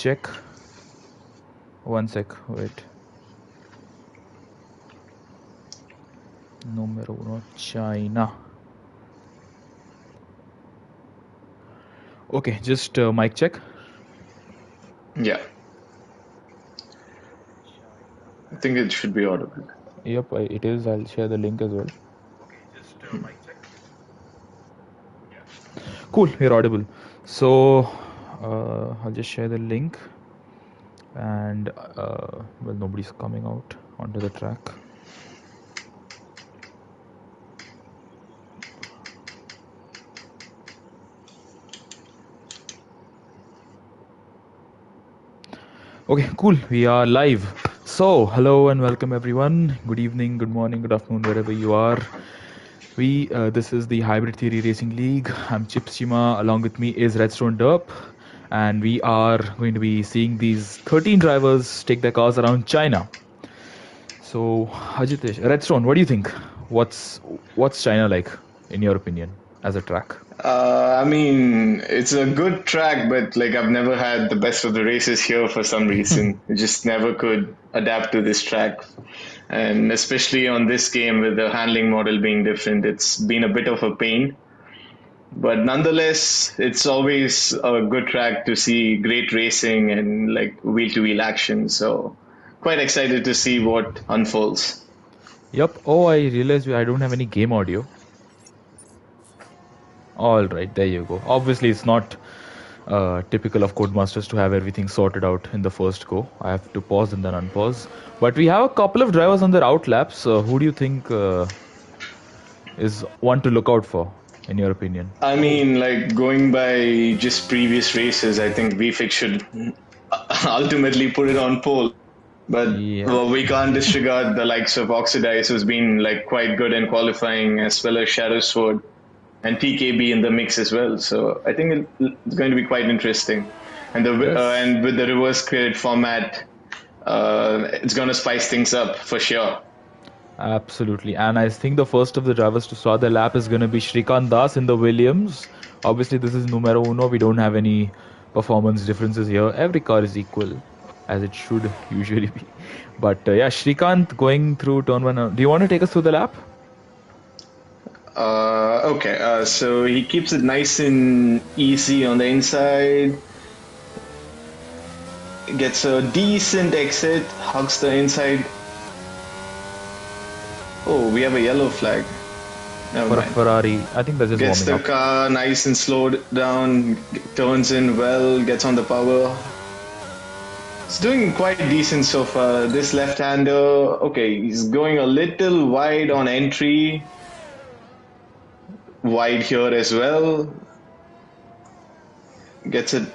check. One sec, wait. Numero uno, China. Okay, just mic check. Yeah. I think it should be audible. Yep, it is. I'll share the link as well. Cool, you're audible. So I'll just share the link, and well, nobody's coming out onto the track. Okay, cool. We are live. So, hello and welcome everyone. Good evening, good morning, good afternoon, wherever you are. This is the Hybrid Theory Racing League. I'm Chip Shima. Along with me is Redstone Derp, and we are going to be seeing these 13 drivers take their cars around China. So, Ajitesh, Redstone, what do you think? What's China like, in your opinion, as a track? I mean, it's a good track, but like I've never had the best of the races here for some reason. I just never could adapt to this track. And especially on this game with the handling model being different, it's been a bit of a pain. But nonetheless, it's always a good track to see great racing and like wheel to wheel action. So quite excited to see what unfolds. Yep. Oh, I realized I don't have any game audio. All right, there you go. Obviously, it's not typical of Codemasters to have everything sorted out in the first go. I have to pause and then unpause. But we have a couple of drivers on their out laps. Who do you think is one to look out for, in your opinion? I mean, like going by just previous races, I think VFix should ultimately put it on pole. But Yeah. we can't disregard the likes of Oxidize, who's been like quite good in qualifying, as well as Shadow Sword and TKB in the mix as well. So I think it's going to be quite interesting. And and with the reverse credit format, it's going to spice things up for sure. Absolutely. And I think the first of the drivers to start the lap is going to be Shrikant Das in the Williams. Obviously, this is numero uno. We don't have any performance differences here. Every car is equal, as it should usually be. But yeah, Shrikant going through turn one. Do you want to take us through the lap? Okay, so he keeps it nice and easy on the inside. Gets a decent exit, hugs the inside. Oh, we have a yellow flag. Never For a mind. Ferrari, I think that's just Gets the warming up. car nice and slowed down, turns in well, gets on the power. It's doing quite decent so far. This left-hander, okay, he's going a little wide on entry. Wide here as well. Gets it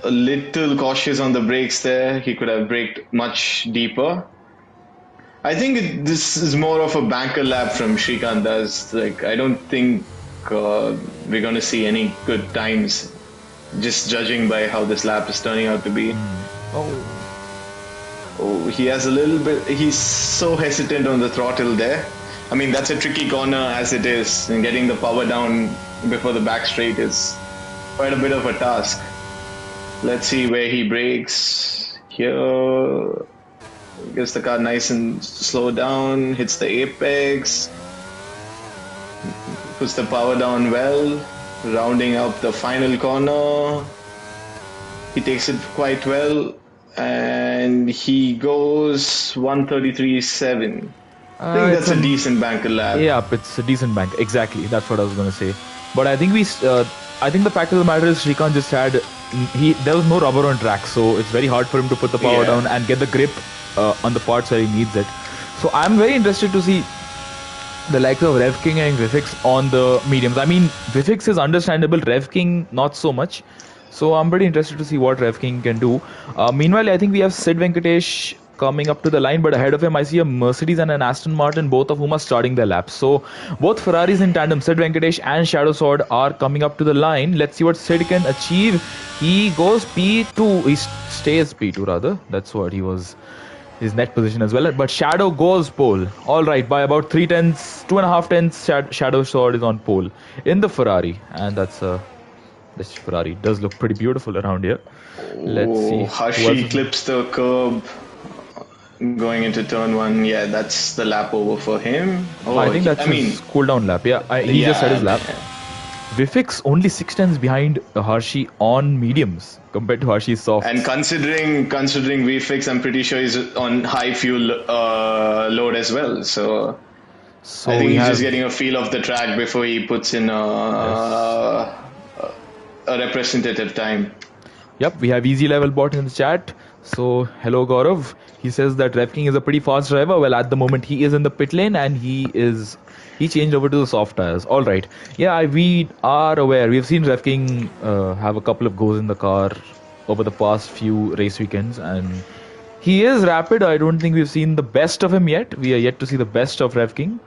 a little cautious on the brakes there. He could have braked much deeper. I think this is more of a banker lap from Shrikant Das. Like, I don't think we're going to see any good times, just judging by how this lap is turning out to be. Oh, he has a little bit, he's so hesitant on the throttle there. I mean, that's a tricky corner as it is, and getting the power down before the back straight is quite a bit of a task. Let's see where he brakes. Here, gets the car nice and slow down, hits the apex, puts the power down well, rounding up the final corner. He takes it quite well, and he goes 133.7. I think that's a decent banker lap. Yeah, it's a decent bank. Exactly, that's what I was going to say. But I think I think the fact of the matter is Shrikant just had there was no rubber on track, so it's very hard for him to put the power down and get the grip on the parts where he needs it. So I'm very interested to see the likes of Rev King and Vifix on the mediums. I mean, Vifix is understandable, Rev King not so much. So I'm pretty interested to see what Rev King can do. Meanwhile, I think we have Sid Venkatesh coming up to the line, but ahead of him I see a Mercedes and an Aston Martin, both of whom are starting their laps. So both Ferraris in tandem, Sid Venkatesh and Shadow Sword, are coming up to the line. Let's see what Sid can achieve. He goes P2, he stays P2 rather, that's what he was, his net position as well. But Shadow goes pole. Alright, by about 2.5 tenths, Shadow Sword is on pole in the Ferrari, and that's a This Ferrari does look pretty beautiful around here. Let's see Oh, who else Hashi is. clips the curb going into turn one. Yeah, that's the lap over for him. I Oh, think that's I mean, his cooldown lap. Yeah, he just had yeah, his lap. Vifix only 6 tenths behind Hershey on mediums compared to Hershey's and softs. considering VFX, I'm pretty sure he's on high fuel load as well. So I So think we he's just have, getting a feel of the track before he puts in yes. a representative time. Yep, we have easy level bot in the chat. So hello Gaurav. He says that Rev King is a pretty fast driver. Well, at the moment he is in the pit lane and he changed over to the soft tires. All right. Yeah, we are aware. We've seen Rev King have a couple of goes in the car over the past few race weekends, and he is rapid. I don't think we've seen the best of him yet. We are yet to see the best of Rev King.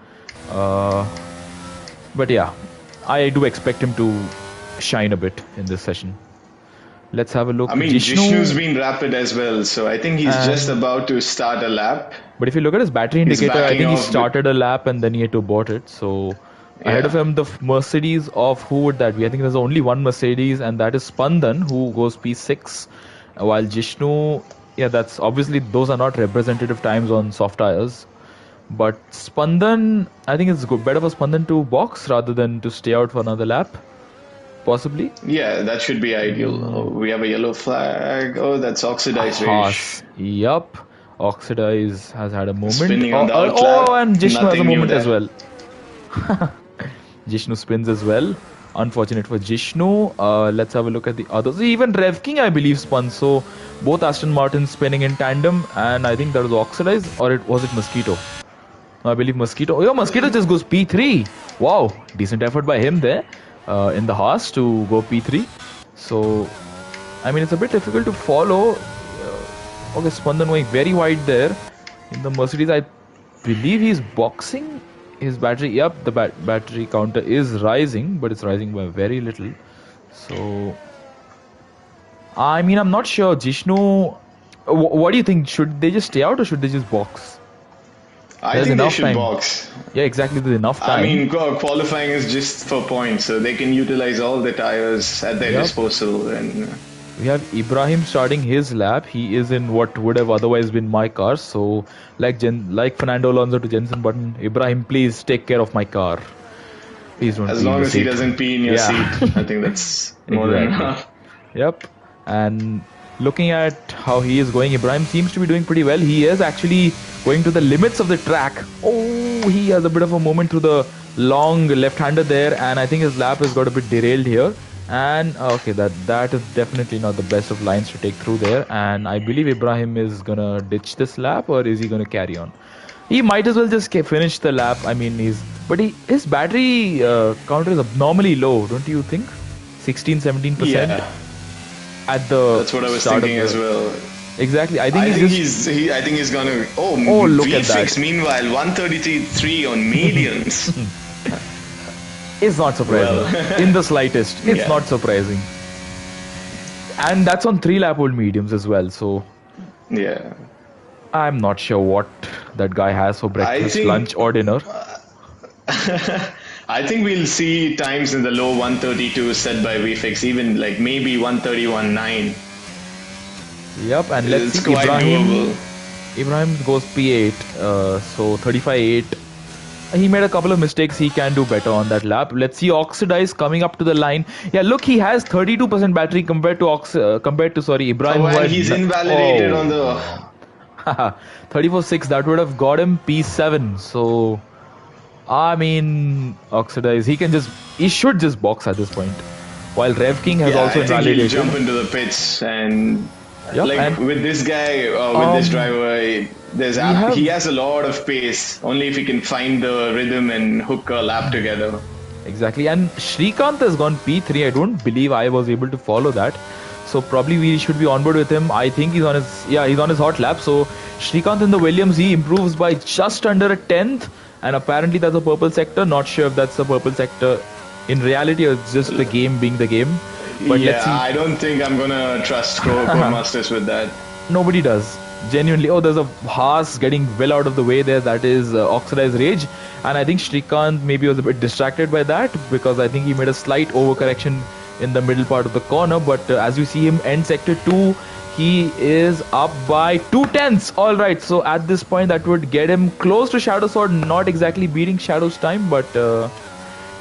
But yeah, I do expect him to shine a bit in this session. Let's have a look. I mean, Jishnu's been rapid as well, so I think he's just about to start a lap. But if you look at his battery He's indicator, I backing think he off started a lap and then he had to abort it. So ahead of Yeah. him, the Mercedes of who would that be? I think there's only one Mercedes, and that is Spandan, who goes P6. While Jishnu, yeah, that's obviously those are not representative times on soft tires. But Spandan, I think it's better for Spandan to box rather than to stay out for another lap, possibly. Yeah, that should be ideal. Oh, we have a yellow flag. Oh, that's Oxidized Rage. Haas, yup. Oxidize has had a moment. Spinning on the outlap. And Jishnu has a Nothing new moment as there. well. Jishnu spins as well. Unfortunate for Jishnu. Let's have a look at the others. Even Rev King, I believe, spun. So both Aston Martins spinning in tandem, and I think that was Oxidize, or was it Mosquito? I believe Mosquito. Oh, Mosquito just goes P3. Wow, decent effort by him there in the Haas to go P3. So, I mean, it's a bit difficult to follow. Okay, Spandan going very wide there. In the Mercedes, I believe he's boxing his battery. Yep, the battery counter is rising, but it's rising by very little. So, I mean, I'm not sure. Jishnu, what do you think? Should they just stay out or should they just box? I think they should box. Yeah, exactly. There's enough time. I mean, qualifying is just for points, so they can utilize all the tires at their disposal. And we have Ibrahim starting his lap. He is in what would have otherwise been my car. So, like Fernando Alonso to Jenson Button, Ibrahim, please take care of my car. Please don't. As long as he doesn't pee in your seat, I think that's more than enough. Yep. And looking at how he is going, Ibrahim seems to be doing pretty well. He is actually going to the limits of the track. Oh, he has a bit of a moment through the long left-hander there, and I think his lap has got a bit derailed here. And okay, that is definitely not the best of lines to take through there. And I believe Ibrahim is gonna ditch this lap, or is he gonna carry on? He might as well just finish the lap. I mean, his battery counter is abnormally low, don't you think? 16-17%. Yeah. That's what I was thinking as well. Exactly. I think he's gonna. Oh, look at that. Meanwhile, 133.3 on mediums. It's not surprising in the slightest. It's not surprising, and that's on 3-lap-old mediums as well. So yeah, I'm not sure what that guy has for breakfast, lunch, or dinner. I think we'll see times in the low 132 set by VFX, even like maybe 131.9. Yep, and let's see Ibrahim goes P8, so 35.8. He made a couple of mistakes. He can do better on that lap. Let's see Oxidize coming up to the line. Yeah, look, he has 32% battery compared to Ibrahim. Oh, and he's invalidated on the 34.6. That would have got him P7. So, I mean, Oxidize. He should just box at this point. While Rev King has also invalidated. He'll jump into the pits and. With this guy, with this driver, he has a lot of pace. Only if he can find the rhythm and hook a lap together. Exactly. And Srikanth has gone P3. I don't believe I was able to follow that. So probably we should be on board with him. I think he's on his hot lap. So Srikanth in the Williams, he improves by just under a tenth. And apparently that's a purple sector. Not sure if that's a purple sector in reality or it's just the game being the game. But let's see. I don't think I'm gonna trust Codemasters with that. Nobody does. Genuinely. Oh, there's a Haas getting well out of the way there. That is Oxidized Rage. And I think Srikanth maybe was a bit distracted by that because I think he made a slight overcorrection in the middle part of the corner. But as you see him end sector 2, he is up by 2/10. Alright, so at this point that would get him close to Shadow Sword, not exactly beating Shadow's time, but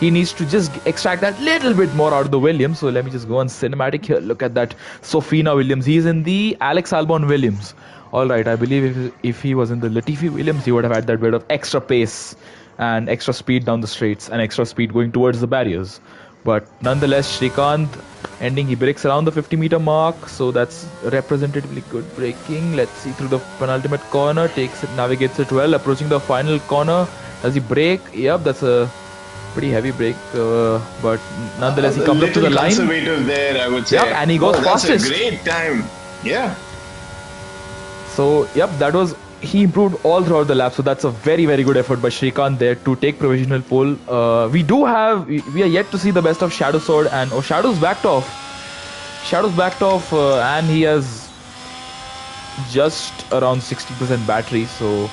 he needs to just extract that little bit more out of the Williams. So let me just go on cinematic here. Look at that Sofina Williams. He's in the Alex Albon Williams. Alright, I believe if he was in the Latifi Williams, he would have had that bit of extra pace and extra speed down the straights and extra speed going towards the barriers. But nonetheless, Shrikant ending, he breaks around the 50-meter mark, so that's representatively good braking. Let's see, through the penultimate corner, takes it, navigates it well, approaching the final corner. Does he brake? Yep, that's a pretty heavy brake, but nonetheless he comes up to the line. Conservative there, I would say. Yep, and he goes fastest. That's a great time. Yeah. So yep, that was, he improved all throughout the lap, so that's a very good effort by Shrikant there to take provisional pole. We are yet to see the best of Shadow Sword, and Shadow's backed off. And he has just around 60% battery, so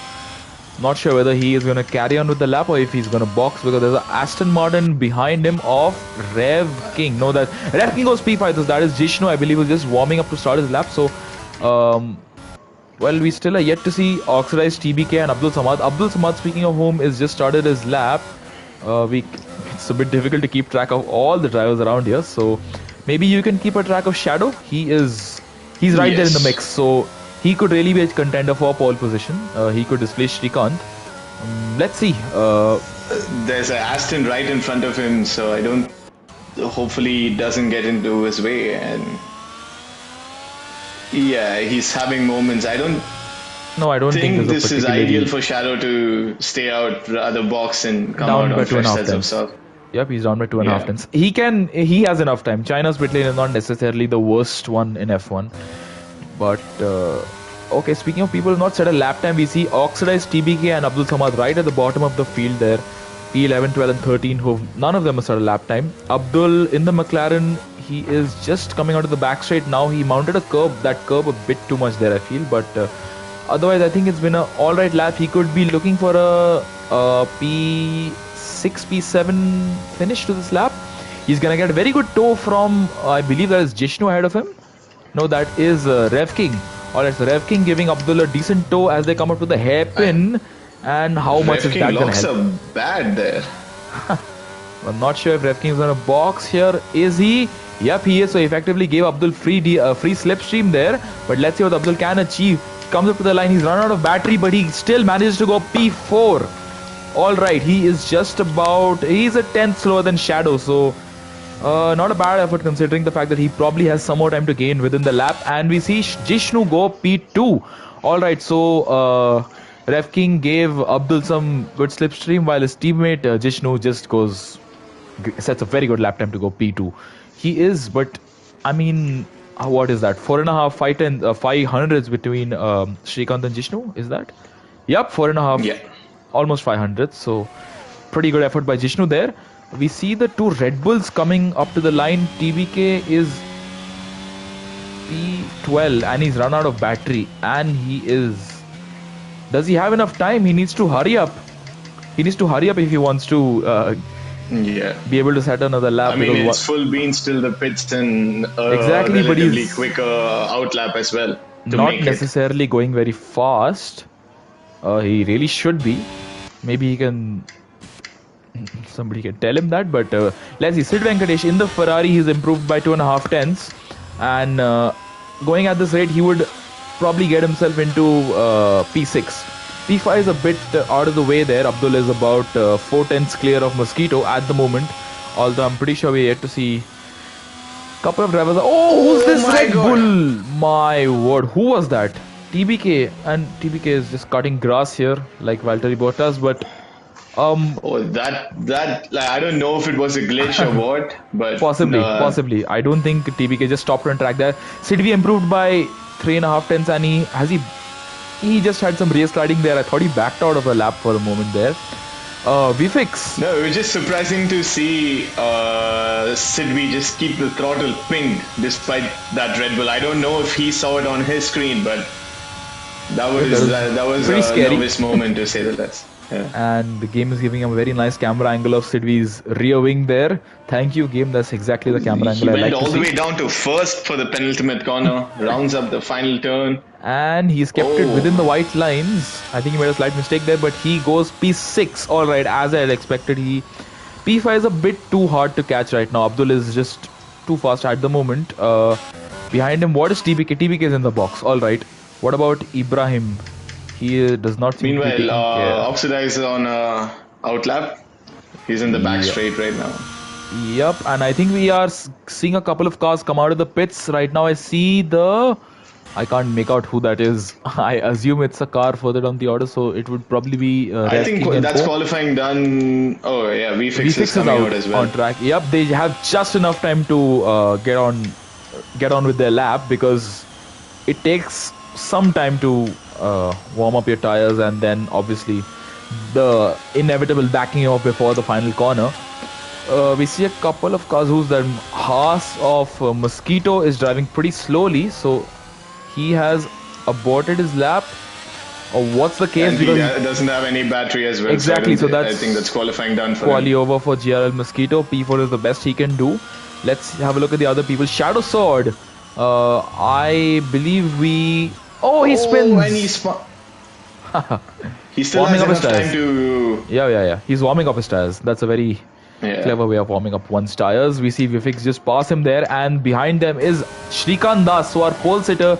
not sure whether he is going to carry on with the lap or if he's going to box, because there's an Aston Martin behind him of Rev King. No, that Rev King goes P5, so that is Jishnu, I believe, was just warming up to start his lap. So well, we still are yet to see Oxidized, TBK and Abdul Samad. Abdul Samad, speaking of whom, is just started his lap. It's a bit difficult to keep track of all the drivers around here, so maybe you can keep a track of Shadow. He's right there in the mix, so he could really be a contender for pole position. He could displace Shrikant. Let's see. There's an Aston right in front of him, so I don't. Hopefully, he doesn't get into his way. And yeah, he's having moments. I don't think this is ideal for Shadow to stay out, rather box and come down out on fresh sets himself. Yep, he's down by 2.5 tenths. He has enough time. China's pit lane is not necessarily the worst one in F1. But okay, speaking of people who not set a lap time, we see Oxidized, TBK and Abdul Samad right at the bottom of the field there. P11, 12 and 13, who none of them have set a lap time. Abdul in the McLaren, he is just coming out of the back straight now. He mounted that curb a bit too much there, I feel. But otherwise, I think it's been an alright lap. He could be looking for a P6, P7 finish to this lap. He's going to get a very good tow from, I believe that is Jishnu ahead of him. No, that is Rev King. Alright, so Rev King giving Abdul a decent tow as they come up to the hairpin. And how much is that going to help? Rev King looks bad there. I'm not sure if Rev King is going to box here. Is he? Yep, he is. So effectively gave Abdul free slipstream there. But let's see what Abdul can achieve. Comes up to the line. He's run out of battery, but he still manages to go P4. Alright, he is just about... He's a tenth slower than Shadow. So not a bad effort considering the fact that he probably has some more time to gain within the lap. And we see Jishnu go P2. Alright, so Rev King gave Abdul some good slipstream, while his teammate Jishnu just sets a very good lap time to go P2. He is, but I mean, what is that? 4.5, 500s between Shrikant and Jishnu, is that? Yep, 4.5. Yeah. Almost 500. So pretty good effort by Jishnu there. We see the two Red Bulls coming up to the line. TBK is P12 and he's run out of battery, and he is... Does he have enough time? He needs to hurry up. He needs to hurry up if he wants to be able to set another lap. I mean, it's full beans till the pits and exactly, relatively but he's quicker outlap as well. Not necessarily going very fast. He really should be. Maybe he can... Somebody can tell him that, but let's see. Sid Venkatesh in the Ferrari, he's improved by 2.5 tenths, and going at this rate, he would probably get himself into P6. P5 is a bit out of the way there. Abdul is about 4 tenths clear of Mosquito at the moment, although I'm pretty sure we're yet to see a couple of drivers. Oh, who's this Red Bull? My word, who was that? TBK, and TBK is just cutting grass here like Valtteri Bottas, but that I don't know if it was a glitch or what, but possibly. I don't think TBK just stopped on track there. Sidvi improved by 3.5 tenths, and he just had some race sliding there. I thought he backed out of a lap for a moment there. VFix. No, it was just surprising to see Sidvi just keep the throttle pinned despite that Red Bull. I don't know if he saw it on his screen, but that was a nervous moment to say the least. And the game is giving him a very nice camera angle of Sidvi's rear wing there. Thank you, game. That's exactly the camera He angle I went like to all the see. way down to first for the penultimate corner, rounds up the final turn. And he's kept it within the white lines. I think he made a slight mistake there, but he goes P6. All right, as I had expected, P5 is a bit too hard to catch right now. Abdul is just too fast at the moment. Behind him, what is TBK? TBK is in the box. All right. What about Ibrahim? He does not seem to be taking care. Oxidize on outlap. He's in the back straight right now. Yep, and I think we are seeing a couple of cars come out of the pits right now. I can't make out who that is. I assume it's a car further down the order, so it would probably be. I think that's qualifying done. Oh yeah, VFix is coming out as well. On track. Yep, they have just enough time to get on with their lap, because it takes some time to warm up your tires, and then obviously the inevitable backing off before the final corner. We see a couple of cars. Who's that? Haas of Mosquito is driving pretty slowly, so he has aborted his lap. Or what's the case? And he doesn't have any battery as well. Exactly, so I think that's qualifying done for him. Quali over for GRL Mosquito. P4 is the best he can do. Let's have a look at the other people. Shadow Sword. I believe we... Oh, he spins! Oh, and he spun. He still warming has up his enough tires. time to... Yeah. He's warming up his tires. That's a very clever way of warming up one's tires. We see Vifix just pass him there, and behind them is Shrikant Das, so our pole sitter,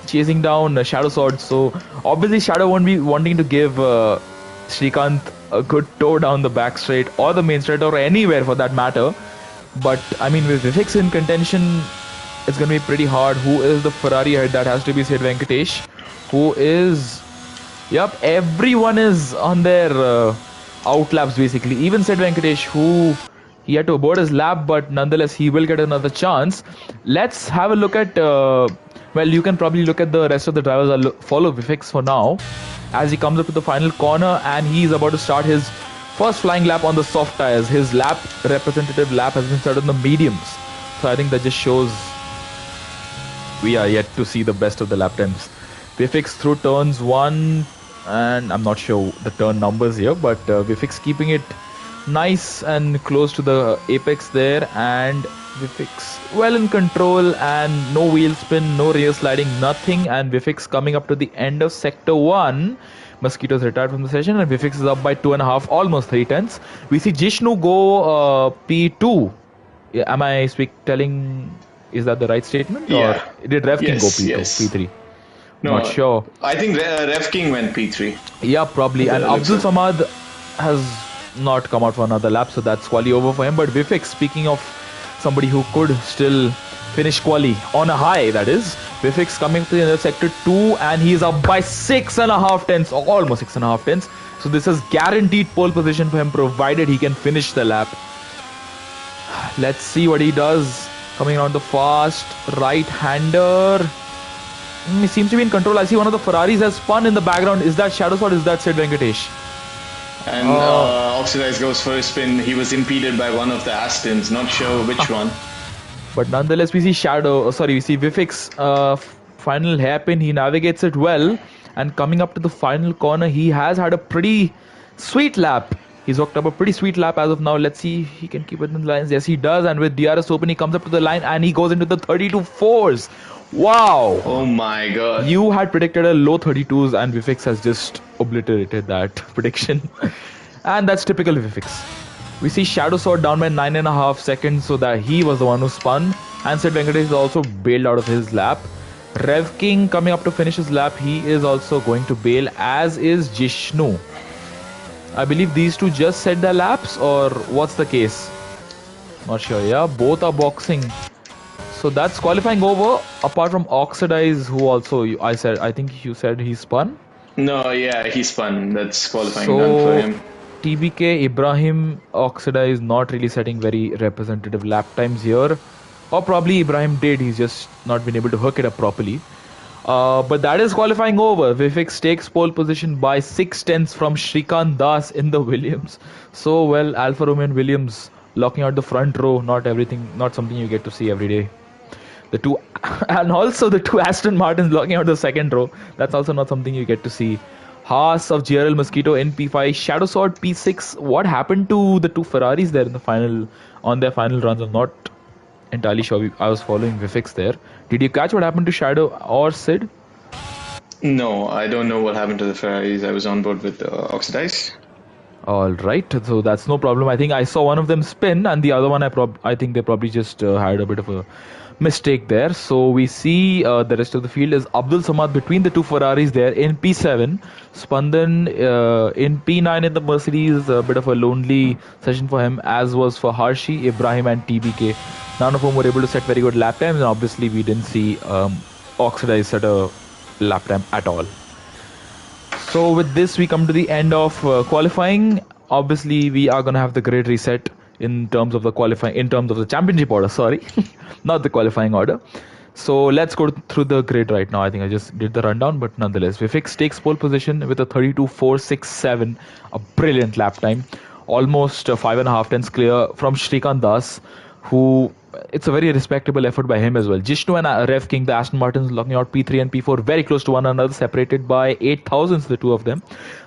chasing down Shadow Sword. So obviously Shadow won't be wanting to give Shrikant a good tow down the back straight or the main straight or anywhere for that matter. But I mean, with Vifix in contention, it's going to be pretty hard. Who is the Ferrari head? That has to be Sid Venkatesh, who is... Yep, everyone is on their out laps basically. Even Sid Venkatesh, who he had to abort his lap, but nonetheless he will get another chance. Let's have a look at... well, you can probably look at the rest of the drivers. I'll follow Vifix for now, as he comes up to the final corner, and he's about to start his first flying lap on the soft tires. His representative lap has been started on the mediums. So I think that just shows we are yet to see the best of the lap times. Vifix through turns 1, and I'm not sure the turn numbers here, but Vifix keeping it nice and close to the apex there, and Vifix well in control, and no wheel spin, no rear sliding, nothing. And Vifix coming up to the end of sector 1. Mosquito's retired from the session, and Vifix is up by 2.5, almost 3 tenths. We see Jishnu go P2. Am I telling... Is that the right statement? Yeah. Or did Rev King go P2, P3? No, not sure. I think Rev King went P3. Yeah, probably. And Abdul Samad has not come out for another lap, so that's quali over for him. But Vifix, speaking of somebody who could still finish quali on a high, that is, Vifix coming to the end of sector 2, and he's up by 6.5 tenths, or almost 6.5 tenths. So this is guaranteed pole position for him, provided he can finish the lap. Let's see what he does. Coming on the fast right-hander. He seems to be in control. I see one of the Ferraris has spun in the background. Is that Shadow Sword? Is that Sid Venkatesh? And Oxidize goes for a spin. He was impeded by one of the Astons. Not sure which one. But nonetheless, we see we see Vifix final hairpin. He navigates it well. And coming up to the final corner, he has had a pretty sweet lap. He's hooked up a pretty sweet lap as of now. Let's see if he can keep it in the lines. Yes, he does. And with DRS open, he comes up to the line and he goes into the 32.4s. Wow. Oh my god. You had predicted a low 32s, and Vifix has just obliterated that prediction. And that's typical Vifix. We see Shadow Sword down by 9.5 seconds, so that he was the one who spun. And Sid Venkatesh is also bailed out of his lap. Rev King coming up to finish his lap. He is also going to bail, as is Jishnu. I believe these two just set their laps, or what's the case? Not sure. Yeah, both are boxing. So that's qualifying over, apart from Oxidize, who also, I think you said he spun? No, yeah, he spun. That's qualifying done for him. TBK, Ibrahim, Oxidize not really setting very representative lap times here. Or probably Ibrahim did, he's just not been able to hook it up properly. But that is qualifying over. Vifix takes pole position by 6 tenths from Shrikant Das in the Williams. So well, Alfa Romeo and Williams locking out the front row. Not something you get to see every day. And also the two Aston Martins locking out the second row. That's also not something you get to see. Haas of GRL Mosquito in P5, Shadow Sword P6. What happened to the two Ferraris there in the final, on their final runs? I'm not entirely sure. I was following Vifix there. Did you catch what happened to Shadow or Sid? No, I don't know what happened to the Ferraris. I was on board with Oxidize. All right, so that's no problem. I think I saw one of them spin, and the other one I think they probably just had a bit of a mistake there. So we see the rest of the field is Abdul Samad between the two Ferraris there in P7. Spandan in P9 in the Mercedes, a bit of a lonely session for him, as was for Harshi, Ibrahim, and TBK. None of whom were able to set very good lap times, and obviously we didn't see Oxidize set a lap time at all. So with this, we come to the end of qualifying. Obviously, we are going to have the great reset in terms of the qualifying, in terms of the championship order. Sorry, not the qualifying order. So let's go through the grid right now. I think I just did the rundown, but nonetheless, Vifix takes pole position with a 32.467, a brilliant lap time, almost 5.5 tenths clear from Shrikant Das, who it's a very respectable effort by him as well. Jishnu and Rev King, the Aston Martins, locking out P3 and P4 very close to one another, separated by 8 thousandths, the two of them.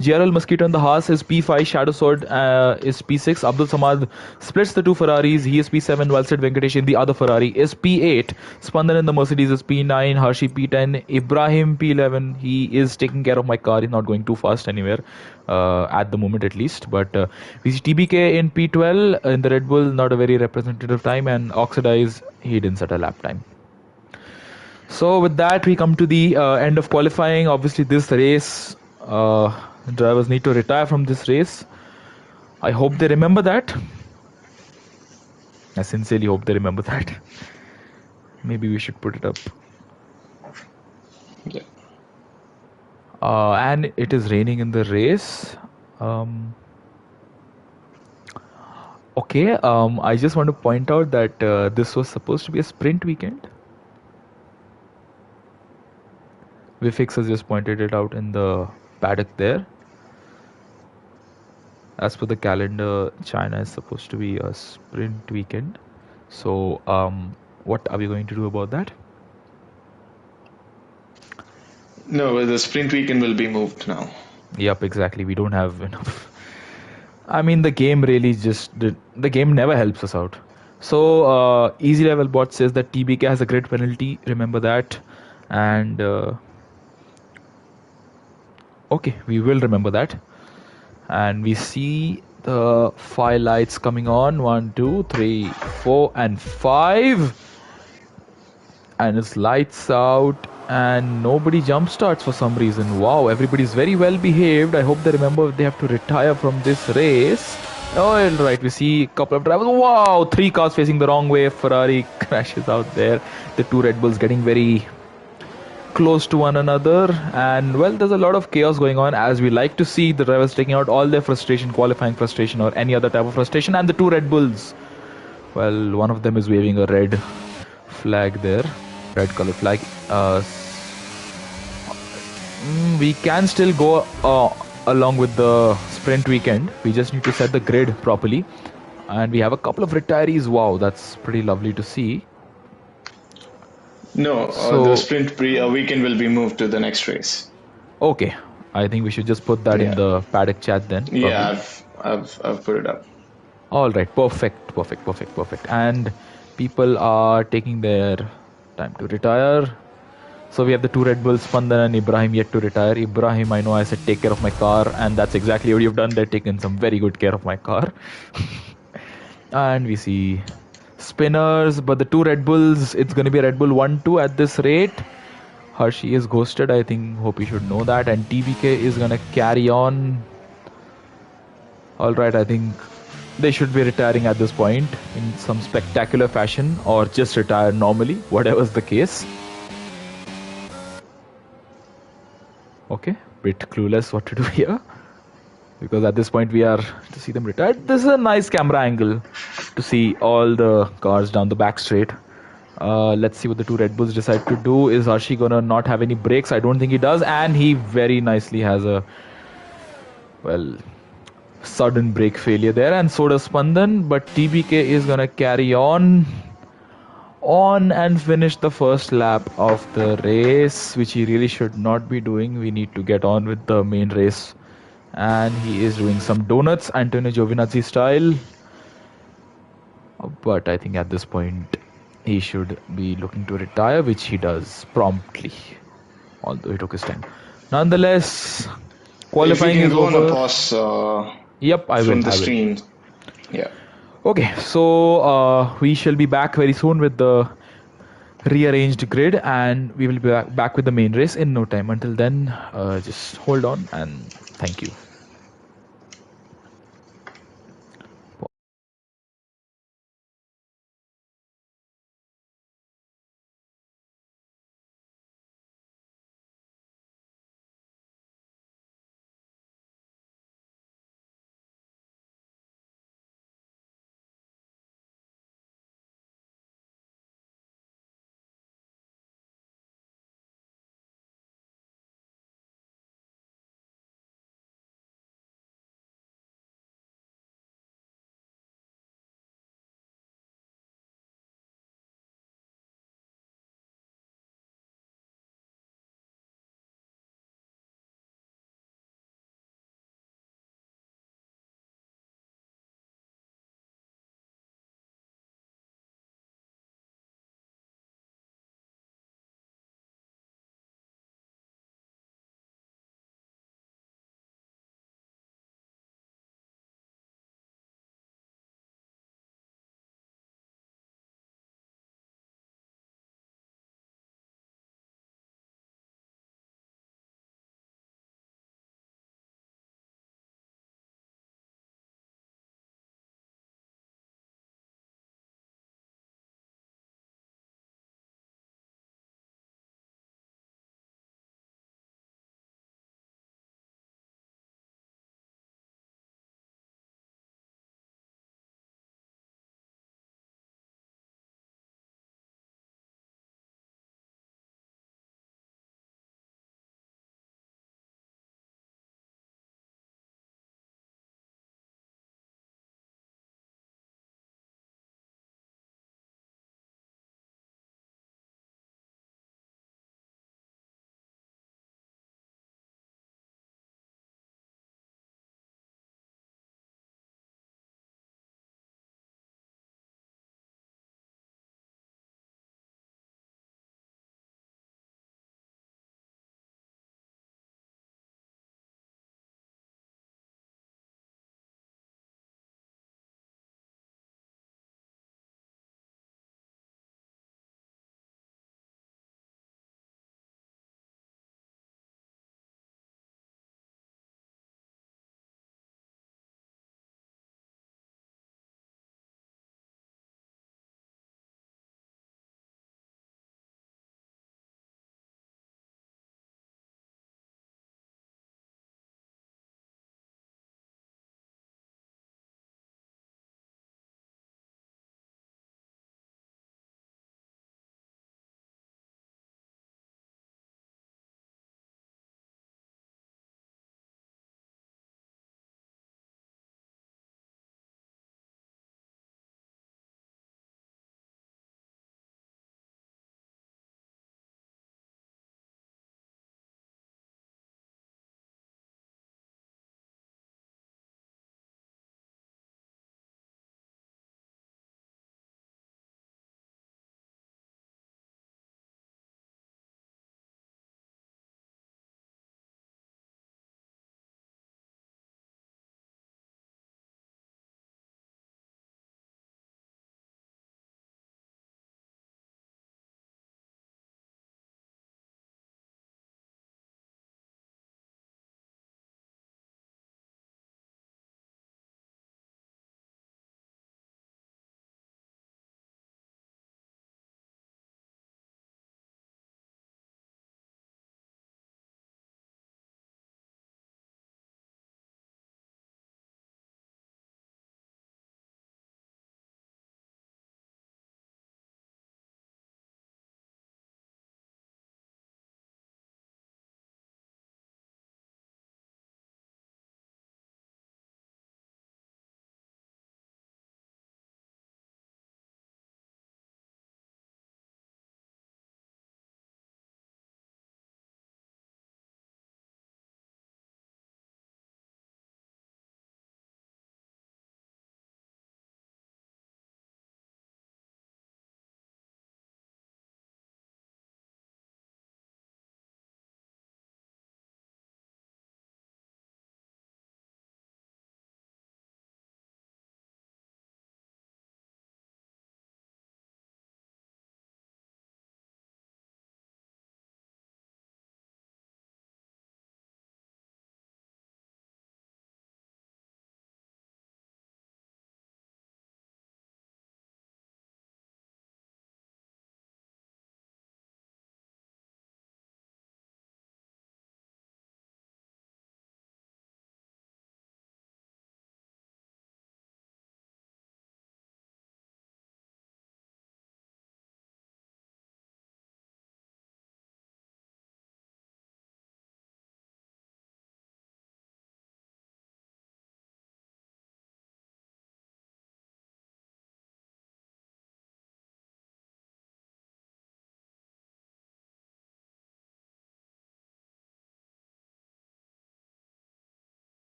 GRL Mosquito and the Haas is P5, Shadow Sword is P6. Abdul Samad splits the two Ferraris. He is P7, while Sid Venkatesh in the other Ferrari is P8. Spandan in the Mercedes is P9, Harshi P10, Ibrahim P11. He is taking care of my car. He's not going too fast anywhere at the moment, at least. But we see TBK in P12 in the Red Bull, not a very representative time, and Oxidize, he didn't set a lap time. So with that, we come to the end of qualifying. Obviously, this race, drivers need to retire from this race. I hope they remember that. I sincerely hope they remember that. Maybe we should put it up. Yeah. And it is raining in the race. Okay, I just want to point out that this was supposed to be a sprint weekend. Vifix has just pointed it out in the paddock there. As per the calendar, China is supposed to be a sprint weekend. So, what are we going to do about that? No, the sprint weekend will be moved now. Yep, exactly. We don't have enough. I mean, the game really the game never helps us out. So, Easy Level Bot says that TBK has a grid penalty. Remember that. And, okay, we will remember that. And we see the 5 lights coming on. 1, 2, 3, 4, and 5. And it's lights out. And nobody jump starts for some reason. Wow, everybody's very well behaved. I hope they remember they have to retire from this race. All right, we see a couple of drivers. Wow, 3 cars facing the wrong way. Ferrari crashes out there. The 2 Red Bulls getting very close to one another, and well, there's a lot of chaos going on, as we like to see the drivers taking out all their frustration, qualifying frustration or any other type of frustration. And the 2 Red Bulls, well, one of them is waving a red flag there, red color flag. We can still go along with the sprint weekend. We just need to set the grid properly, and we have a couple of retirees. Wow, that's pretty lovely to see. No, the sprint weekend will be moved to the next race. Okay, I think we should just put that in the paddock chat then. Probably. Yeah, I've put it up. All right, perfect. And people are taking their time to retire. So we have the 2 Red Bulls, Spandan and Ibrahim yet to retire. Ibrahim, I know I said take care of my car, and that's exactly what you've done. They've taken some very good care of my car. And we see spinners, but the 2 Red Bulls, it's going to be Red Bull 1-2 at this rate. Hershey is ghosted, I think, hope you should know that, and TBK is going to carry on. Alright, I think they should be retiring at this point in some spectacular fashion, or just retire normally, whatever's the case. Okay, bit clueless what to do here, because at this point we are to see them retired. This is a nice camera angle to see all the cars down the back straight. Let's see what the 2 Red Bulls decide to do. Is Arshi gonna not have any brakes? I don't think he does, and he very nicely has a, well, sudden brake failure there, and so does Spandan, but TBK is gonna carry on. on and finish the first lap of the race, which he really should not be doing. We need to get on with the main race. And he is doing some donuts, Antonio Giovinazzi style. But I think at this point, he should be looking to retire, which he does promptly, although he took his time. Nonetheless, If we qualifying can is go on a over. pause Yep, I will. from the I will. stream. Yeah. Okay, so we shall be back very soon with the rearranged grid, and we will be back with the main race in no time. Until then, just hold on and thank you.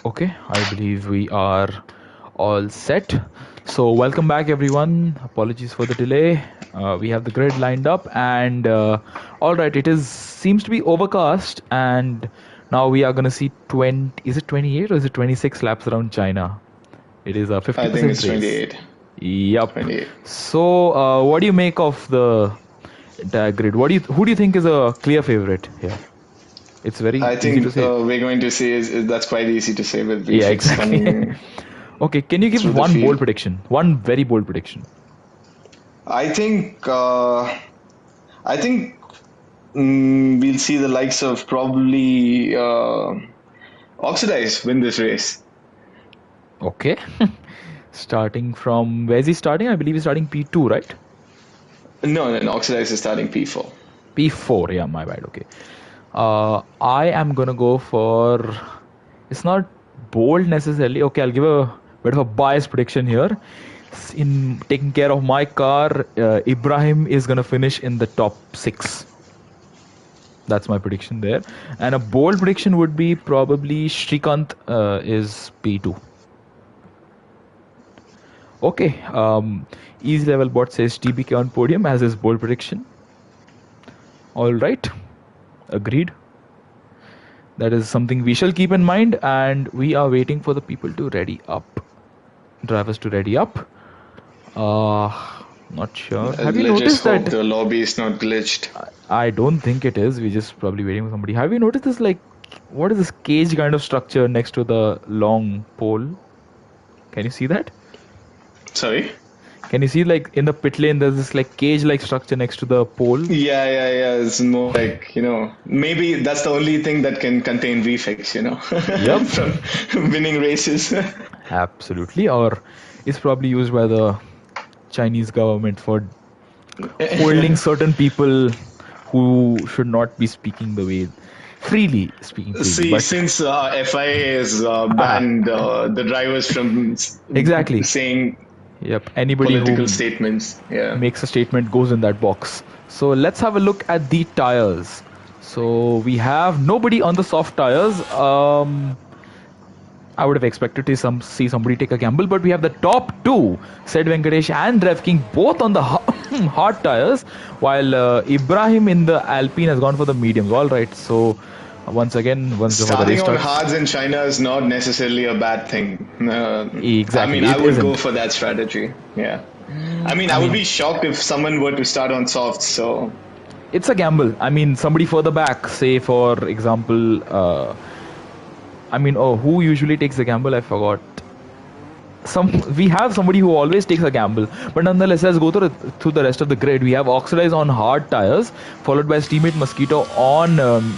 Okay, I believe we are all set. So, welcome back, everyone. Apologies for the delay. We have the grid lined up, and all right, it is seems to be overcast, and now we are going to see 20. Is it 28 or is it 26 laps around China? It is a I think 50% it's race. 28. Yup. 28. So, what do you make of the entire grid? Who do you think is a clear favorite here? It's very I easy to think say. we're going to say that's quite easy to say with Yeah, VFX exactly. coming Okay, can you through give the one bold field. prediction? One very bold prediction. I think we'll see the likes of probably Oxidize win this race. Okay. Starting from where is he starting? I believe he's starting P2, right? No, Oxidize is starting P4. P4, yeah, my bad. Okay. I am gonna go for. It's not bold necessarily. Okay, I'll give a bit of a biased prediction here. In taking care of my car, Ibrahim is gonna finish in the top 6. That's my prediction there. And a bold prediction would be probably Shrikant is P2. Okay. Easy level bot says TBK on podium as his bold prediction. All right. Agreed. That is something we shall keep in mind, and we are waiting for the people to ready up. Drivers to ready up. Not sure. Have you Let's just noticed hope that? the lobby is not glitched. I don't think it is. We're just probably waiting for somebody. Have you noticed this? Like, what is this cage kind of structure next to the long pole? Can you see that? Sorry? Can you see like in the pit lane? There's this like cage-like structure next to the pole. Yeah. It's more like, maybe that's the only thing that can contain VFX, Yep. from winning races. Absolutely. Or it's probably used by the Chinese government for holding certain people who should not be speaking the way speaking freely. See, But since FIA has banned the drivers from exactly. saying Yep. Anybody political who statements, yeah. makes a statement goes in that box. So let's have a look at the tires. So we have nobody on the soft tires. I would have expected to see somebody take a gamble, but we have the top two, said Venkatesh and Rev King, both on the hard tires, while Ibrahim in the Alpine has gone for the mediums. All right, so once before the Starting race on starts. hards in China is not necessarily a bad thing. Exactly, I it would go isn't. for that strategy. Yeah. I I would mean, be shocked if someone were to start on softs. So, it's a gamble. I mean, somebody further back, say for example, who usually takes the gamble? I forgot. We have somebody who always takes a gamble, but nonetheless, let's go through the rest of the grid. We have Oxidize on hard tires, followed by his teammate Mosquito on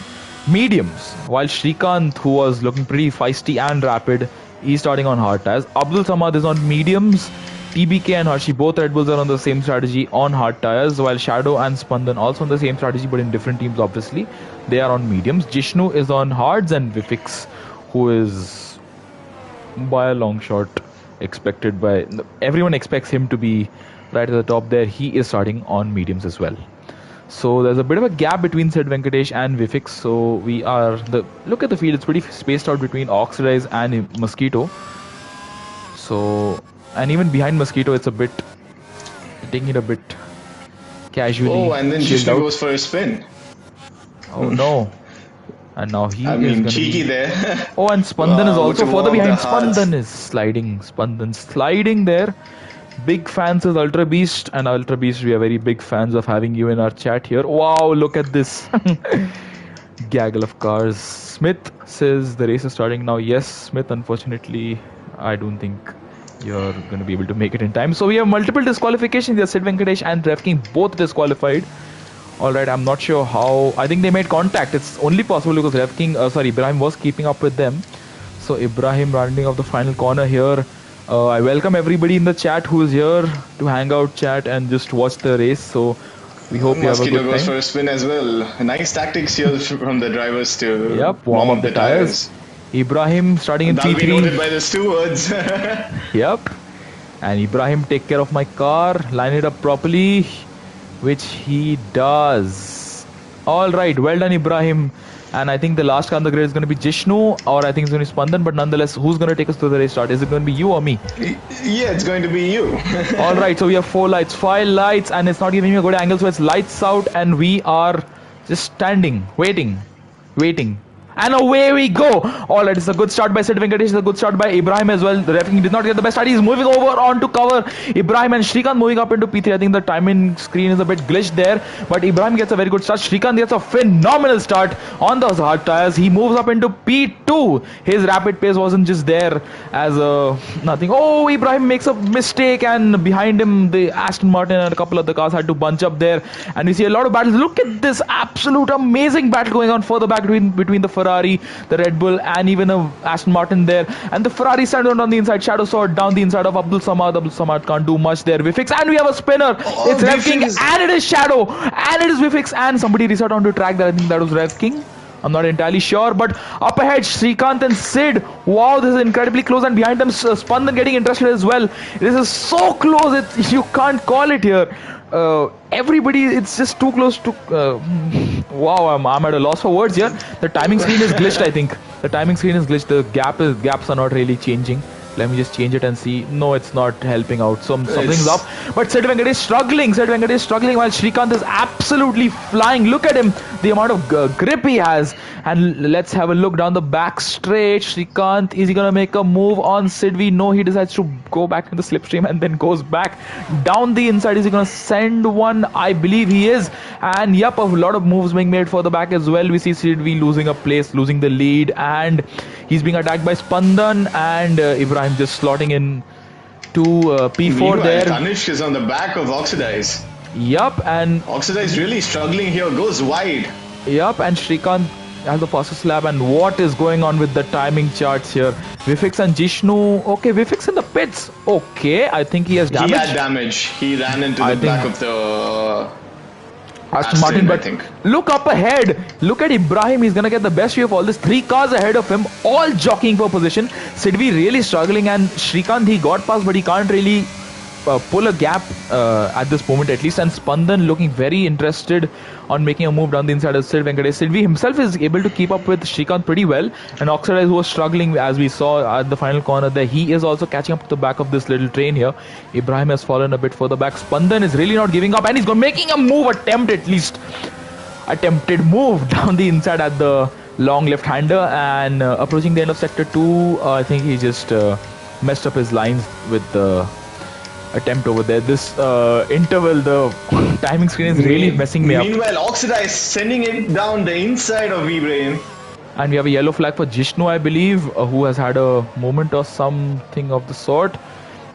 mediums, while Shrikant, who was looking pretty feisty and rapid, he's starting on hard tires. Abdul Samad is on mediums. TBK and Hershey, both Red Bulls are on the same strategy on hard tires, while Shadow and Spandan also on the same strategy but in different teams, obviously. They are on mediums. Jishnu is on hards, and Vifix, who is by a long shot expected by everyone expects him to be right at the top there. He is starting on mediums as well. So there's a bit of a gap between Sid Venkatesh and Vifix. So we are look at the field. It's pretty spaced out between Oxidize and Mosquito. So and even behind Mosquito, it's a bit taking it a bit casually, and then chilled Jishnu out. goes for a spin. Oh no! And now he is going to Cheeky be. there. Oh, and Spandan is also to further warm the behind. hearts. Spandan is sliding. Spandan sliding there. Big fans of Ultra Beast, and Ultra Beast, we are very big fans of having you in our chat here. Wow, look at this gaggle of cars. Smith says the race is starting now. Yes, Smith, unfortunately, I don't think you're going to be able to make it in time. So we have multiple disqualifications. Yes, Sid Venkatesh and Rev King both disqualified. All right, I'm not sure how. I think they made contact. It's only possible because Ibrahim was keeping up with them. So Ibrahim rounding off the final corner here. I welcome everybody in the chat who is here to hang out, chat, and just watch the race. So we hope you have a Mosquito good goes time. for a spin as well. Nice tactics here from the drivers to Yep, warm up the tires. Ibrahim starting in That'll be P3. noted by the stewards. Yep. And Ibrahim, take care of my car, line it up properly, which he does. All right, well done, Ibrahim. And I think the last car on the grid is going to be Jishnu, or I think it's going to be Spandan. But nonetheless, who's going to take us to the race start? Is it going to be you or me? Yeah, it's going to be you. All right, so we have 4 lights, 5 lights, and it's not giving me a good angle, so it's lights out, and we are just standing, waiting. And away we go. All right, it's a good start by Sid Venkatesh. It's a good start by Ibrahim as well. The referee did not get the best start. He's moving over on to cover. Ibrahim and Shrikant moving up into P3. I think the timing screen is a bit glitched there. But Ibrahim gets a very good start. Shrikant gets a phenomenal start on those hard tires. He moves up into P2. His rapid pace wasn't just there as nothing. Oh, Ibrahim makes a mistake. And behind him, the Aston Martin and a couple of the cars had to bunch up there. And we see a lot of battles. Look at this absolute amazing battle going on further back between the Ferrari, the Red Bull, and even a Aston Martin there. And the Ferrari standing on the inside, Shadow Sword down the inside of Abdul Samad. Abdul Samad can't do much there. Vifix, and we have a spinner. It's Rev King, and it is Shadow, and it is Vifix, and somebody reset onto track there. I think that was Rev King. I'm not entirely sure, but up ahead, Shrikant and Sid. Wow, this is incredibly close, and behind them, Spandan getting interested as well. This is so close, you can't call it here. Everybody, it's just too close to. Wow, I'm at a loss for words here. The timing screen is glitched. I think the timing screen is glitched. The gaps are not really changing. Let me just change it and see. No, it's not helping out. Something's up. But Sid Venkatesh is struggling. While Shrikant is absolutely flying. Look at him. The amount of grip he has. And let's have a look down the back straight. Shrikant, is he going to make a move on Sid? We know he decides to go back to the slipstream and then goes back down the inside. Is he going to send one? I believe he is. And yep, a lot of moves being made for the back as well. We see Sid losing a place, losing the lead. And he's being attacked by Spandan and Ibrahim just slotting in to P4 there. Tanishq is on the back of Oxidize. Yup, and Oxidize really struggling here, goes wide. Yup, and Shrikant has the fastest lap. And what is going on with the timing charts here? Vifix and Jishnu. Okay, Vifix in the pits. Okay, I think he has damage. He had damage. He ran into the back of the Aston Martin, but look up ahead. Look at Ibrahim. He's going to get the best view of all this. 3 cars ahead of him, all jockeying for position. Sidvi really struggling, and Shrikant, he got past, but he can't really pull a gap at this moment at least. And Spandan looking very interested on making a move down the inside of Sid Venkatesh. Sidvi himself is able to keep up with Shrikant pretty well, and Oxidize, who was struggling as we saw at the final corner there, he is also catching up to the back of this little train here. Ibrahim has fallen a bit further back. Spandan is really not giving up, and he's making a move, attempted move down the inside at the long left-hander, and approaching the end of sector 2, I think he just messed up his lines with the attempt over there. This interval, the timing screen is really messing me up. Meanwhile, Oxidize sending it down the inside of Ibrahim. And we have a yellow flag for Jishnu, I believe, who has had a moment or something of the sort.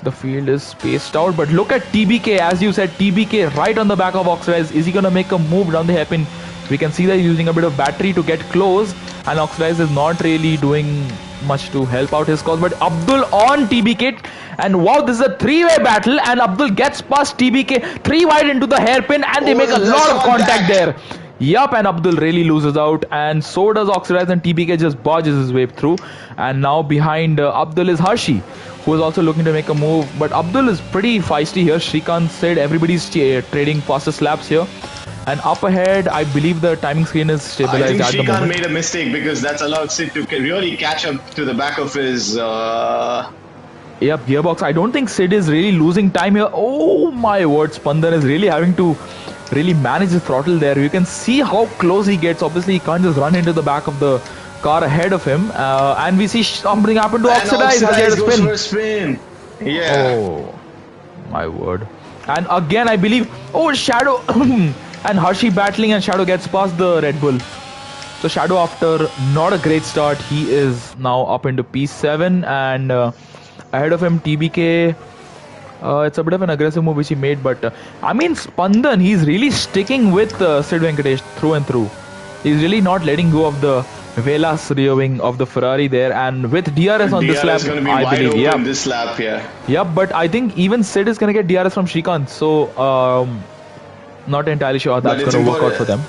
The field is spaced out, but look at TBK, as you said, TBK right on the back of Oxidize. Is he going to make a move down the hairpin? We can see that he's using a bit of battery to get close, and Oxidize is not really doing much to help out his cause. But Abdul on TBK, and wow, this is a 3-way battle, and Abdul gets past TBK 3 wide into the hairpin, and they make a lot of contact there. Yup, and Abdul really loses out, and so does Oxidize, and TBK just barges his way through. And now behind Abdul is Harshi, who is also looking to make a move, but Abdul is pretty feisty here. Shrikant said everybody's trading fastest laps here. And up ahead, I believe the timing screen is stabilized at the moment. I think Shrikant made a mistake, because that's allowed Sid to really catch up to the back of his... Yep, gearbox. I don't think Sid is really losing time here. Oh my word, Spandan is really having to really manage the throttle there. You can see how close he gets. Obviously, he can't just run into the back of the car ahead of him. And we see something happen to Oxidize. Oxidize goes for a spin. Yeah. Oh my word. And again, I believe... Oh, Shadow... and Harshi battling, and Shadow gets past the Red Bull. So Shadow, after not a great start, he is now up into P7, and ahead of him TBK. It's a bit of an aggressive move which he made, but I mean, Spandan, he's really sticking with Sid Venkatesh through and through. He's really not letting go of the Velas rear wing of the Ferrari there, and with DRS on this lap, I believe, yeah. This lap, yeah. Yep, but I think even Sid is going to get DRS from Shrikant, so not entirely sure how that's going to work out for them.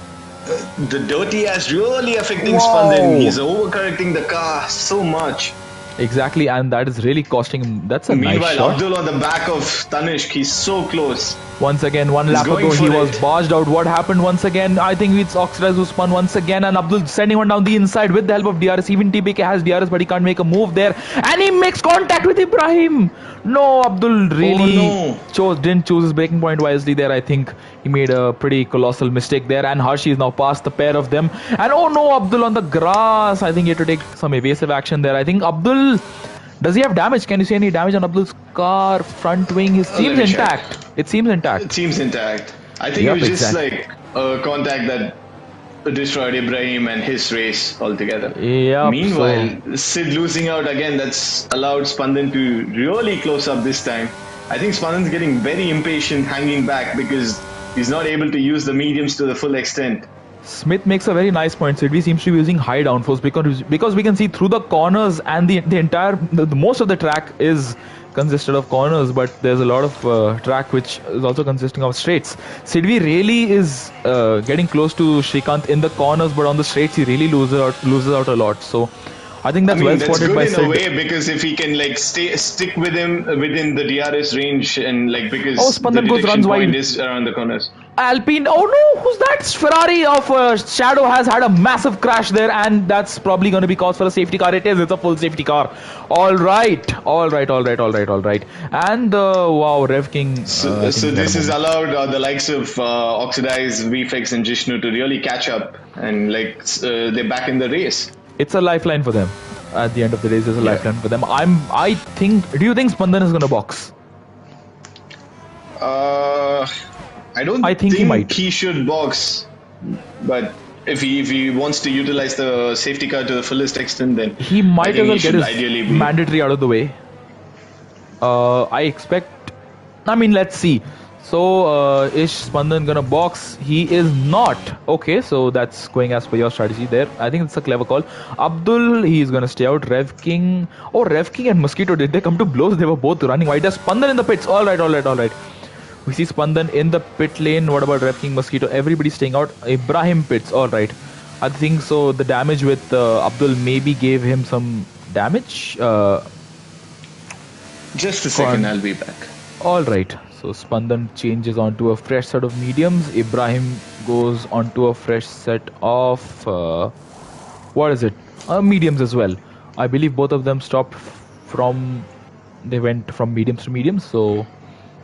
The dirty ass really affecting Spandan. He's overcorrecting the car so much. Exactly, and that is really costing him. That's a nice Meanwhile, shot. Abdul on the back of Tanishq, he's so close. Once again, one He's lap going ago, he for was it. barged out. What happened once again? I think it's Oxidize who spun once again, and Abdul sending one down the inside with the help of DRS. Even TBK has DRS, but he can't make a move there, and he makes contact with Ibrahim. No, Abdul really Oh didn't choose his breaking point wisely there. I think he made a pretty colossal mistake there, and Harshi is now past the pair of them. And oh no, Abdul on the grass. I think he had to take some evasive action there. I think Abdul. Does he have damage? Can you see any damage on Abdul's car front wing? It no! seems Let me check. intact. It seems intact. It seems intact. I think Yep, it was just exactly. like a contact that destroyed Ibrahim and his race altogether. Yep, Meanwhile, Sid losing out again, that's allowed Spandan to really close up this time. I think Spandan's getting very impatient hanging back because he's not able to use the mediums to the full extent. Smith makes a very nice point. Sidvi seems to be using high downforce because we can see through the corners, and the entire most of the track is consisted of corners, but there's a lot of track which is also consisting of straights. Sidvi really is getting close to Srikanth in the corners, but on the straights he really loses out a lot. So I think that's well That's spotted good by in Sid. a way because if he can like stick with him within the DRS range and like because Oh, the Spandan goes detection runs point wide. is around the corners. Alpine. Oh no, who's that? Ferrari of Shadow has had a massive crash there, and that's probably going to be cause for a safety car. It is. It's a full safety car. All right. And wow, Rev King. So this is allowed the likes of Oxidize, VFX, and Jishnu to really catch up and like they're back in the race. It's a lifeline for them. At the end of the day, it's a lifeline for them. I think. Do you think Spandan is going to box? I don't I think he might. he should box, but if he wants to utilize the safety car to the fullest extent, then He might as well get his ideally be. mandatory out of the way. I expect. I mean, let's see. So, is Spandan gonna box? He is not. Okay, so that's going as per your strategy there. I think it's a clever call. Abdul, he's gonna stay out. Rev King. Oh, Rev King and Mosquito, did they come to blows? They were both running wide. There's Spandan in the pits. Alright. We see Spandan in the pit lane. What about Rev King, Mosquito? Everybody staying out. Ibrahim pits. Alright. I think so. The damage with Abdul maybe gave him some damage. Just a second, I'll be back. Alright. So Spandan changes onto a fresh set of mediums. Ibrahim goes onto a fresh set of what is it? Mediums as well. I believe both of them stopped from. They went from mediums to mediums. So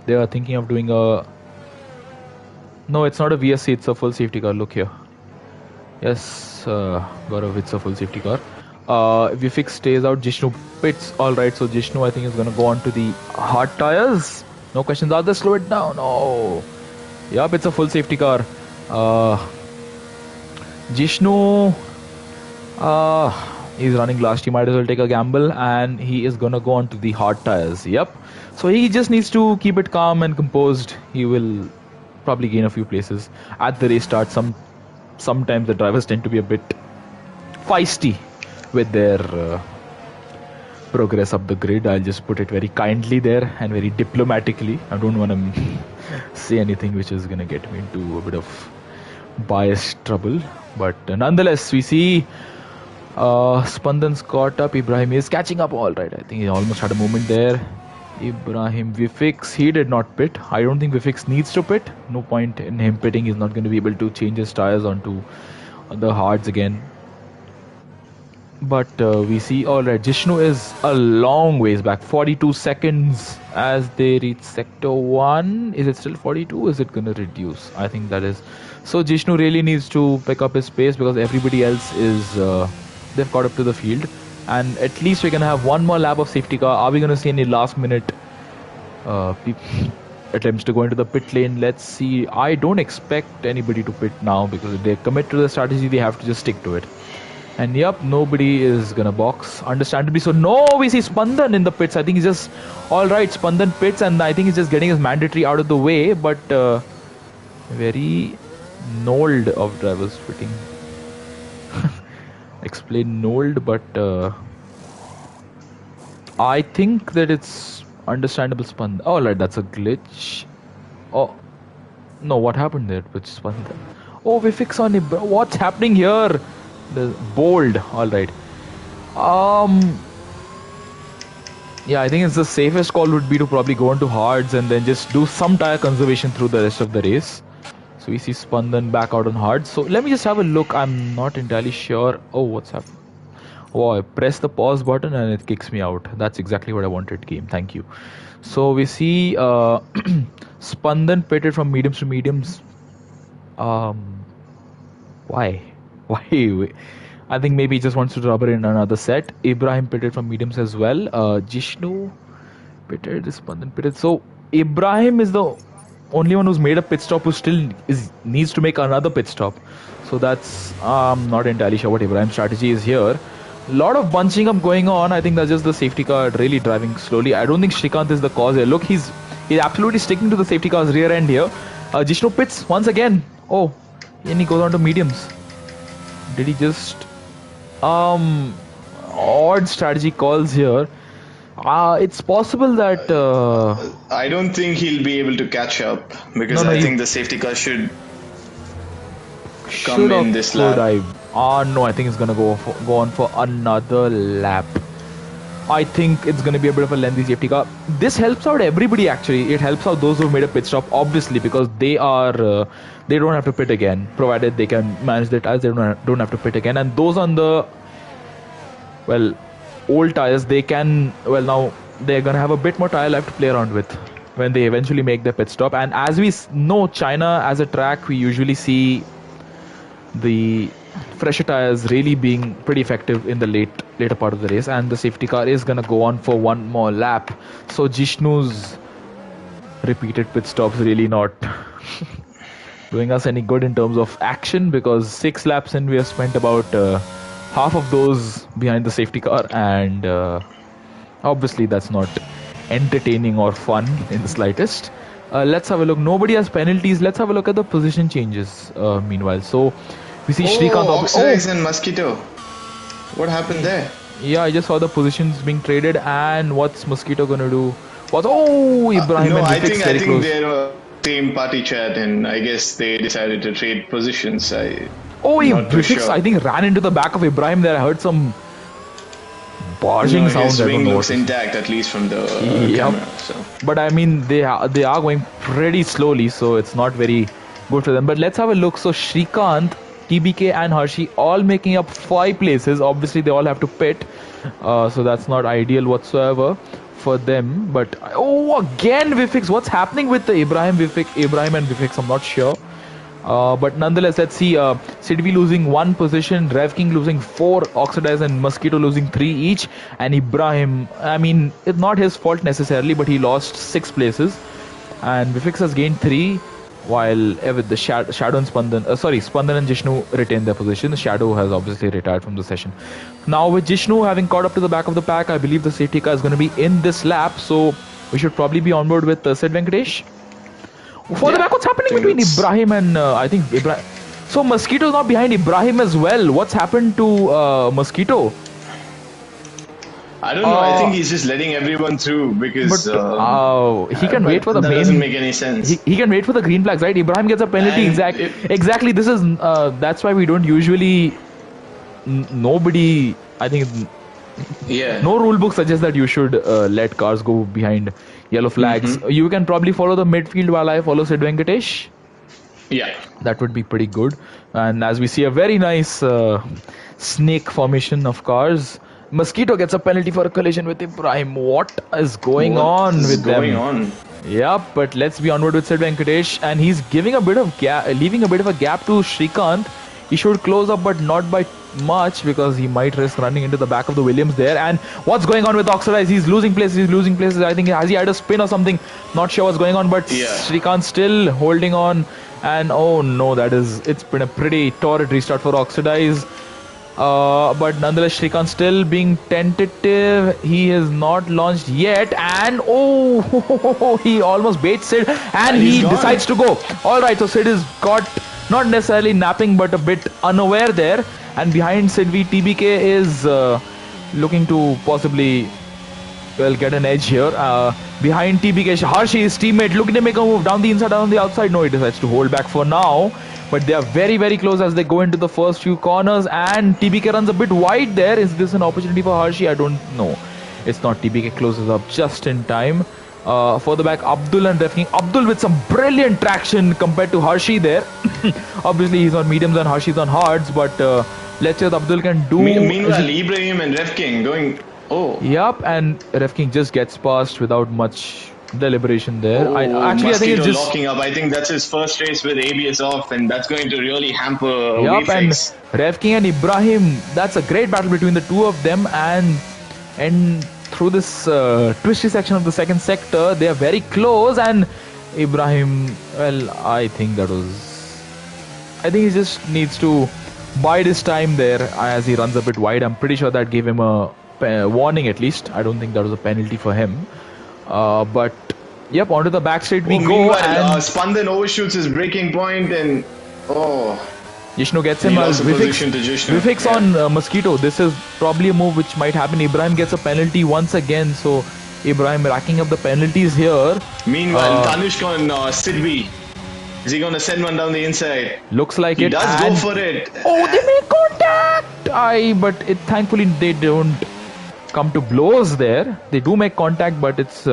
they are thinking of doing a. No, it's not a VSC. It's a full safety car. Look here. Yes, Gaurav, it's a full safety car. VFX stays out. Jishnu pits. Alright. So Jishnu, I think, is gonna go on to the hard tires. No questions asked. Slow it down. Oh, yep, it's a full safety car. Jishnu, he's running last. He might as well take a gamble, and he is gonna go on to the hard tires. Yep. So he just needs to keep it calm and composed. He will probably gain a few places at the race start. Sometimes the drivers tend to be a bit feisty with their progress up the grid. I'll just put it very kindly there and very diplomatically. I don't want to say anything which is going to get me into a bit of biased trouble. But nonetheless, we see Spandan's caught up. Ibrahim is catching up. All right, I think he almost had a moment there. Ibrahim VFX, he did not pit. I don't think VFX needs to pit. No point in him pitting. He's not going to be able to change his tires onto the hards again. But we see, alright, Jishnu is a long ways back. 42 seconds as they reach sector 1. Is it still 42? Is it going to reduce? I think that is. So Jishnu really needs to pick up his pace because everybody else is, they've caught up to the field. And at least we're going to have one more lap of safety car. Are we going to see any last minute attempts to go into the pit lane? Let's see. I don't expect anybody to pit now because if they commit to the strategy, they have to just stick to it. And yep, nobody is gonna box, understandably so. No, we see Spandan in the pits. I think he's just alright. Spandan pits, and I think he's just getting his mandatory out of the way. But very nold of drivers pitting. Explain nold, but I think that it's understandable. Spandan. Alright, that's a glitch. Oh no, what happened there with Spandan? Oh, we fix on him. What's happening here? The bold. All right. Yeah, I think it's the safest call would be to probably go into hards and then just do some tire conservation through the rest of the race. So we see Spandan back out on hards. So let me just have a look. I'm not entirely sure. Oh, what's happening? Oh, I press the pause button and it kicks me out. That's exactly what I wanted, game. Thank you. So we see Spandan pitted from mediums to mediums. Why? Why? I think maybe he just wants to rubber in another set. Ibrahim pitted from mediums as well. Jishnu pitted, Spandan pitted. So Ibrahim is the only one who's made a pit stop who still needs to make another pit stop. So that's I'm not entirely sure what Ibrahim's strategy is here. A lot of bunching up going on. I think that's just the safety car really driving slowly. I don't think Shrikant is the cause here. Look, he's absolutely sticking to the safety car's rear end here. Jishnu pits once again. Oh, and he goes on to mediums. Did he just odd strategy calls here? It's possible that I don't think he'll be able to catch up because I think the safety car should come in this lap. No, I think it's gonna go on for another lap. I think it's gonna be a bit of a lengthy safety car. This helps out everybody actually. It helps out those who've made a pit stop, obviously, because they are they don't have to pit again, provided they can manage their tires. They don't have to pit again, and those on the old tires, they can now they're gonna have a bit more tire life to play around with when they eventually make their pit stop. And as we know, China as a track, we usually see the fresher tires really being pretty effective in the later part of the race, and the safety car is gonna go on for one more lap. So Jishnu's repeated pit stops really not doing us any good in terms of action, because 6 laps in we have spent about half of those behind the safety car, and obviously that's not entertaining or fun in the slightest. Let's have a look. Nobody has penalties. Let's have a look at the position changes meanwhile. So we see Shrikant. Oxidize and Mosquito. What happened there? Yeah, I just saw the positions being traded, and what's Mosquito gonna do? Ibrahim and Vivek I think they're same party chat, and I guess they decided to trade positions. Vivek, sure. I think ran into the back of Ibrahim there. I heard some barging sounds. His wing looks intact, at least from the camera. So. But I mean, they are going pretty slowly, so it's not very good for them. But let's have a look. So Shrikant, TBK and Hershey all making up 5 places. Obviously, they all have to pit, so that's not ideal whatsoever for them. But again Vivek, what's happening with the Ibrahim and Vivek? I'm not sure. But nonetheless, let's see. Sidvi losing 1 position, Rev King losing 4, Oxidize and Mosquito losing 3 each, and Ibrahim, I mean, it's not his fault necessarily, but he lost 6 places, and Vivek has gained 3, while with the Shadow and Spandan and Jishnu retain their position. Shadow has obviously retired from the session. Now with Jishnu having caught up to the back of the pack, I believe the safety car is going to be in this lap, so we should probably be on board with Sid Venkatesh. For the back, what's happening between Ibrahim and I think Ibrahim? So Mosquito is now behind Ibrahim as well. What's happened to Mosquito? I don't know. I think he's just letting everyone through because he can wait for the that main. Doesn't make any sense. He can wait for the green flags, right? Ibrahim gets a penalty. Exactly. This is that's why we don't usually. Nobody. I think. Yeah. No rule book suggests that you should let cars go behind yellow flags. Mm-hmm. You can probably follow the midfield while I follow Sid Venkatesh. Yeah. That would be pretty good. And as we see a very nice snake formation of cars, Mosquito gets a penalty for a collision with Ibrahim. What is going on with them? Yeah, but let's be onward with Sid Venkatesh, and he's giving a bit of leaving a bit of a gap to Shrikant. He should close up, but not by much, because he might risk running into the back of the Williams there. And what's going on with Oxidize? He's losing places. I think has he had a spin or something? Not sure what's going on, but Shrikant still holding on. And oh no, it's been a pretty torrid restart for Oxidize. But nonetheless, Shrikant still being tentative. He has not launched yet, and he almost baits Sid, and he decides to go. Alright, so Sid is got not necessarily napping, but a bit unaware there, and behind Sidvi, TBK is looking to possibly get an edge here. Behind TBK, Harshi, his teammate, looking to make a move down the inside, down the outside. No, he decides to hold back for now. But they are very, very close as they go into the first few corners, and TBK runs a bit wide there. Is this an opportunity for Harshi? I don't know. It's not. TBK closes up just in time. For the back, Abdul and Refking. Abdul with some brilliant traction compared to Harshi there. Obviously, he's on mediums and Harshi's on hards, but let's see what Abdul can do. Meanwhile, Ibrahim and Refking going. Oh. Yup, and Refking just gets past without much deliberation there. Oh, I think it's just locking up. I think that's his first race with ABS off, and that's going to really hamper. Yup, and Refking and Ibrahim. That's a great battle between the two of them, and through this twisty section of the second sector, they are very close. And Ibrahim, well, I think he just needs to bide his time there as he runs a bit wide. I'm pretty sure that gave him a warning at least. I don't think that was a penalty for him. But yep, onto the back straight we go. And Spandan overshoots his breaking point, and Jishnu gets him. Vifix on Mosquito. This is probably a move which might happen. Ibrahim gets a penalty once again, so Ibrahim racking up the penalties here. Meanwhile, Tanushka on Sidvi. Is he going to send one down the inside? Looks like he it. He does go for it. Oh, they make contact! But thankfully they don't come to blows there. They do make contact, but it's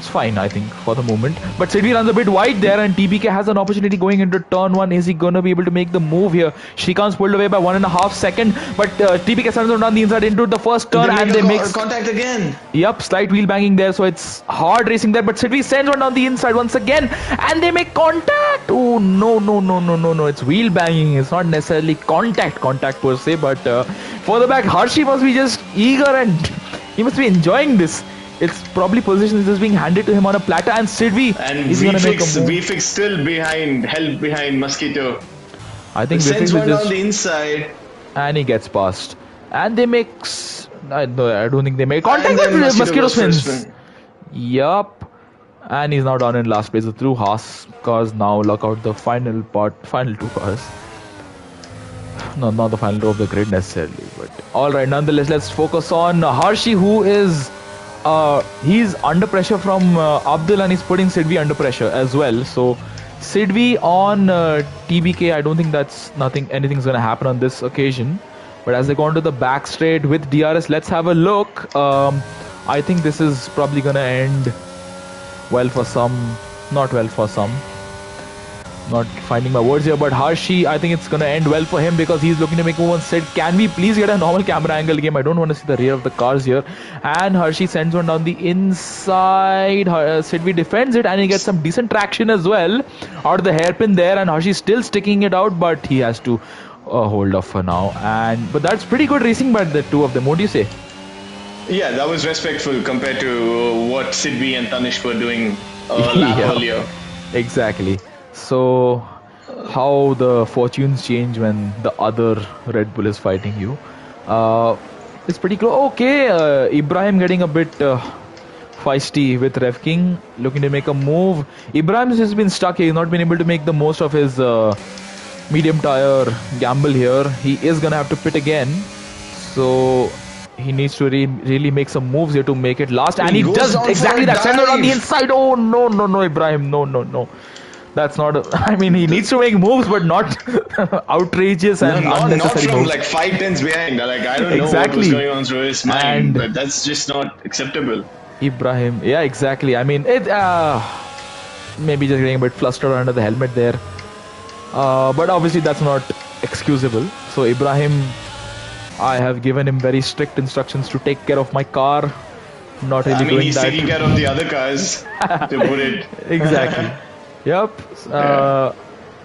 fine, I think, for the moment. But Sidvi runs a bit wide there, and TBK has an opportunity going into turn 1. Is he going to be able to make the move here? Shrikant's pulled away by 1.5 seconds, but TBK sends him down the inside into the first turn, and they make contact again. Yep, slight wheel banging there, so it's hard racing there, but Sidvi sends one down the inside once again, and they make contact. Oh, no, it's wheel banging. It's not necessarily contact per se, but for the back, Harshi must be just eager, and he must be enjoying this. It's probably position is just being handed to him on a platter, and Sidvi is going to make a move. Vfix still held behind Mosquito. I think Vfix sends one down the inside, and he gets past. And they make. I don't think they make contact. But Mosquito spins. Yup, and he's now down in last place. The through Haas cars now lock out the final two cars. No, not the final row of the grid necessarily, but all right. Nonetheless, let's focus on Harshi, who is. He's under pressure from Abdul, and he's putting Sidvi under pressure as well. So Sidvi on TBK, I don't think anything's going to happen on this occasion. But as they go onto the back straight with DRS, let's have a look. I think this is probably going to end well for some, not well for some. Not finding my words here, but Harshi, I think it's going to end well for him because he's looking to make a move and said, can we please get a normal camera angle game? I don't want to see the rear of the cars here. And Harshi sends one down the inside. Sidvi defends it, and he gets some decent traction as well out of the hairpin there, and Harshi's still sticking it out, but he has to hold off for now. But that's pretty good racing by the two of them. What do you say? Yeah, that was respectful compared to what Sidvi and Tanishq were doing lap earlier. Exactly. So, how the fortunes change when the other Red Bull is fighting you. It's pretty close. Okay, Ibrahim getting a bit feisty with Rev King, looking to make a move. Ibrahim has just been stuck here. He's not been able to make the most of his medium tire gamble here. He is going to have to pit again. So, he needs to really make some moves here to make it last. And he does exactly that. Send it on the inside. Oh, no, Ibrahim. No. That's not. I mean, he needs to make moves, but not outrageous and unnecessary not from moves. Like 5 tenths behind. Like I don't know what was going on through his mind, but that's just not acceptable. Ibrahim, yeah, exactly. I mean, it maybe just getting a bit flustered under the helmet there, but obviously that's not excusable. So Ibrahim, I have given him very strict instructions to take care of my car. Not really doing he's that. Taking care of the other cars, to put it. Exactly. Yep.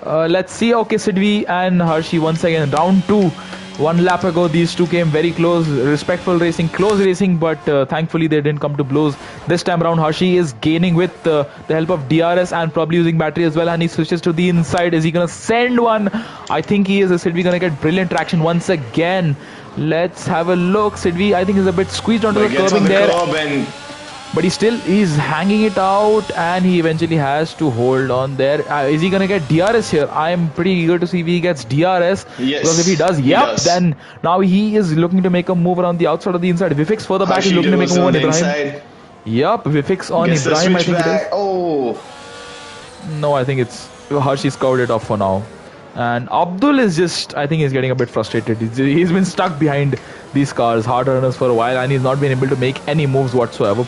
Let's see. Okay, Sidvi and Harshi once again. Round 2. 1 lap ago, these two came very close. Respectful racing, close racing, but thankfully they didn't come to blows. This time around, Harshi is gaining with the help of DRS and probably using battery as well. And he switches to the inside. Is he going to send one? I think he is. Sidvi going to get brilliant traction once again. Let's have a look. Sidvi, I think, is a bit squeezed onto the curbing there. But he's hanging it out, and he eventually has to hold on there. Is he going to get DRS here? I'm pretty eager to see if he gets DRS. Yes. Because if he does, then now he is looking to make a move around the outside or the inside. Vifix for the back is looking to make a move on Ibrahim. Yep, Vifix on Ibrahim, I think it is. Oh. No, I think it's Harshi's covered it off for now. And Abdul is just, I think he's getting a bit frustrated. He's been stuck behind these cars, hard runners for a while, and he's not been able to make any moves whatsoever.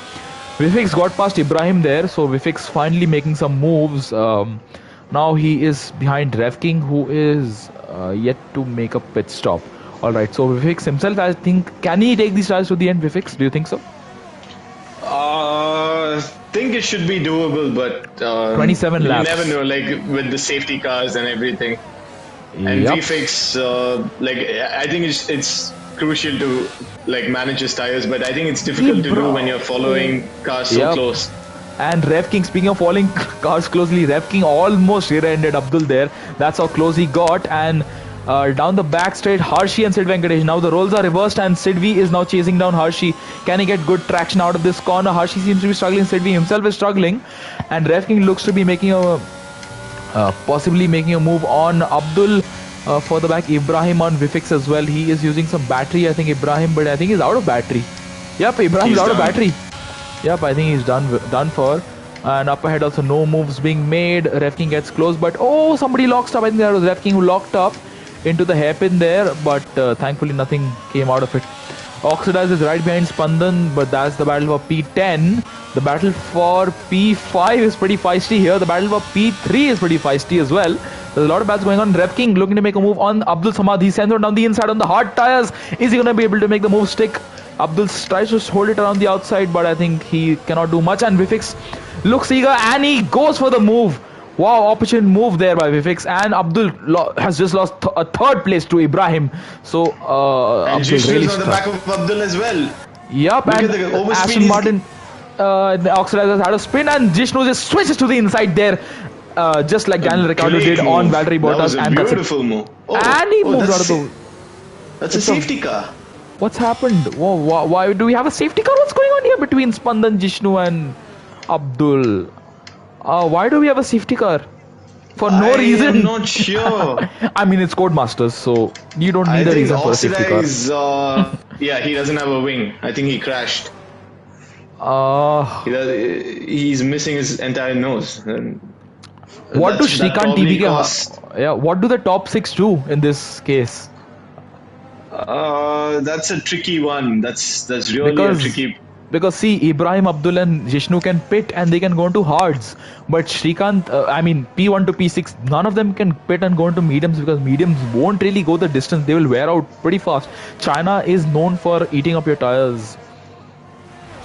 Vifix got past Ibrahim there, so Vifix finally making some moves. Now he is behind Rev King, who is yet to make a pit stop. Alright, so Vifix himself, I think, can he take these tires to the end, Vifix? Do you think so? I think it should be doable, but 27 laps. You never know, like with the safety cars and everything. And Yep. VFX, I think it's crucial to like manage his tires, but I think it's difficult to do when you're following cars so close. And Rev King, speaking of following cars closely, Rev King almost rear-ended Abdul there. That's how close he got. And down the back straight, Harshi and Sid Venkatesh. Now the roles are reversed and Sidvi is now chasing down Harshi. Can he get good traction out of this corner? Harshi seems to be struggling. Sidvi himself is struggling. And Rev King looks to be making a possibly making a move on Abdul. For the back, Ibrahim on Vifix as well. He is using some battery, I think, Ibrahim, but I think he's out of battery. Yep, Ibrahim's out of battery. Yep, I think he's done for. And up ahead also no moves being made. Rev King gets close, but oh, somebody locks up. I think that was Rev King who locked up into the hairpin there, but thankfully nothing came out of it. Oxidize is right behind Spandan, but that's the battle for P10. The battle for P5 is pretty feisty here. The battle for P3 is pretty feisty as well. There's a lot of battles going on. Rev King looking to make a move on Abdul Samad. He sends one down the inside on the hard tires. Is he going to be able to make the move stick? Abdul tries to hold it around the outside, but I think he cannot do much. And Vifix looks eager and he goes for the move. Wow, opportune move there by Vifix. And Abdul has just lost a third place to Ibrahim. So, and Abdul really on the back of Abdul as well. Yep, Look and Aston Martin Oxidizers had a spin and Jishnu just switches to the inside there. Just like Daniel Ricciardo did move on Valtteri Bottas, and that's a beautiful move. And he moved out of the. That's a safety car. What's happened? Why do we have a safety car? What's going on here between Spandan, Jishnu, and Abdul? Why do we have a safety car? For no reason. I'm not sure. I mean, it's Codemasters, so you don't need a reason for a safety car. Yeah, he doesn't have a wing. I think he crashed. He's missing his entire nose. What do Shrikant TBK? Yeah, what do the top 6 do in this case? That's a tricky one. That's really a tricky. Because see, Ibrahim, Abdul and Jishnu can pit and they can go into hards. But Shrikant, I mean P1 to P6, none of them can pit and go into mediums because mediums won't really go the distance. They will wear out pretty fast. China is known for eating up your tires.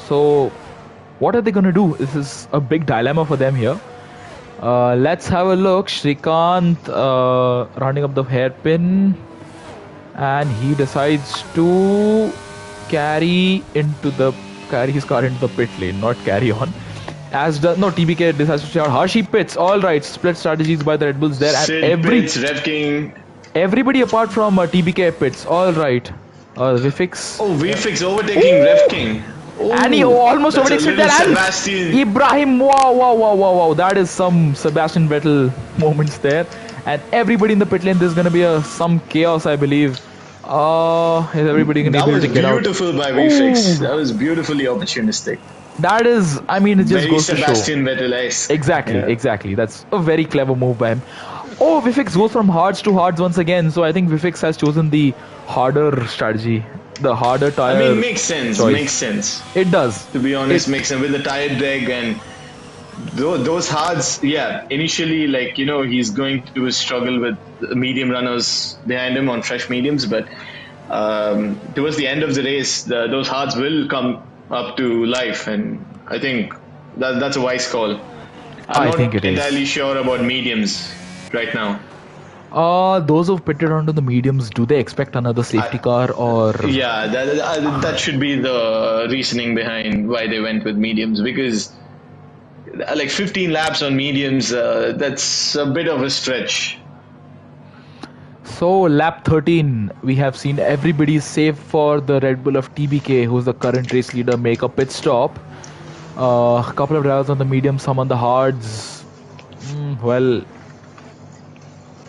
So, what are they going to do? This is a big dilemma for them here. Let's have a look. Shrikant rounding up the hairpin. And he decides to carry his car into the pit lane, not carry on. TBK decides to shout Harshi pits. Alright, split strategies by the Red Bulls there. And pits, Rev King. Everybody apart from TBK pits. Alright. Vifix. Oh, Vifix overtaking Rev King. Oh, and he almost overtakes it there. And Ibrahim, wow. That is some Sebastian Vettel moments there. And everybody in the pit lane, there's going to be some chaos, I believe. Is everybody going to be able to get out? That was beautiful by Vifix. That was beautifully opportunistic. That is, I mean, it just very goes to show. Sebastian Vettel-esque. Exactly. That's a very clever move by him. Oh, Vifix goes from hards to hards once again. So I think Vifix has chosen the harder strategy. The harder tire. I mean, makes sense. Choice. Makes sense. It does. To be honest, makes sense with the tire drag and those hards. Yeah, initially, he's going to struggle with medium runners behind him on fresh mediums, but towards the end of the race, those hards will come up to life, and I think that's a wise call. I'm not entirely sure about mediums right now. Those who've pitted onto the mediums, do they expect another safety car or? Yeah, that should be the reasoning behind why they went with mediums, because 15 laps on mediums, that's a bit of a stretch. So lap 13, we have seen everybody save for the Red Bull of TBK, who's the current race leader, make a pit stop. A couple of drivers on the mediums, some on the hards. Well,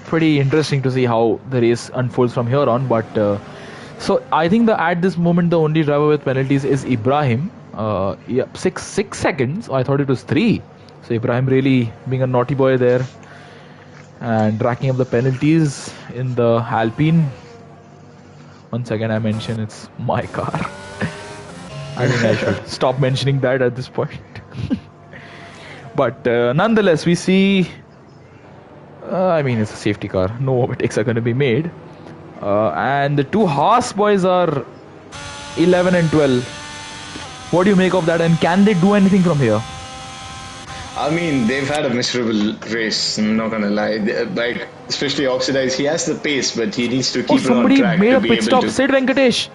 pretty interesting to see how the race unfolds from here on. But so I think at this moment the only driver with penalties is Ibrahim. 6 seconds. I thought it was 3. So Ibrahim really being a naughty boy there and racking up the penalties in the Alpine. Once again, I mention it's my car. I think I should stop mentioning that at this point. But nonetheless, we see. I mean, it's a safety car. No overtakes are going to be made. And the two Haas boys are 11 and 12. What do you make of that? And can they do anything from here? I mean, they've had a miserable race. I'm not gonna lie. Like, especially Oxidized, he has the pace, but he needs to keep it on track made to a be pit able stop. to. Sid Venkatesh.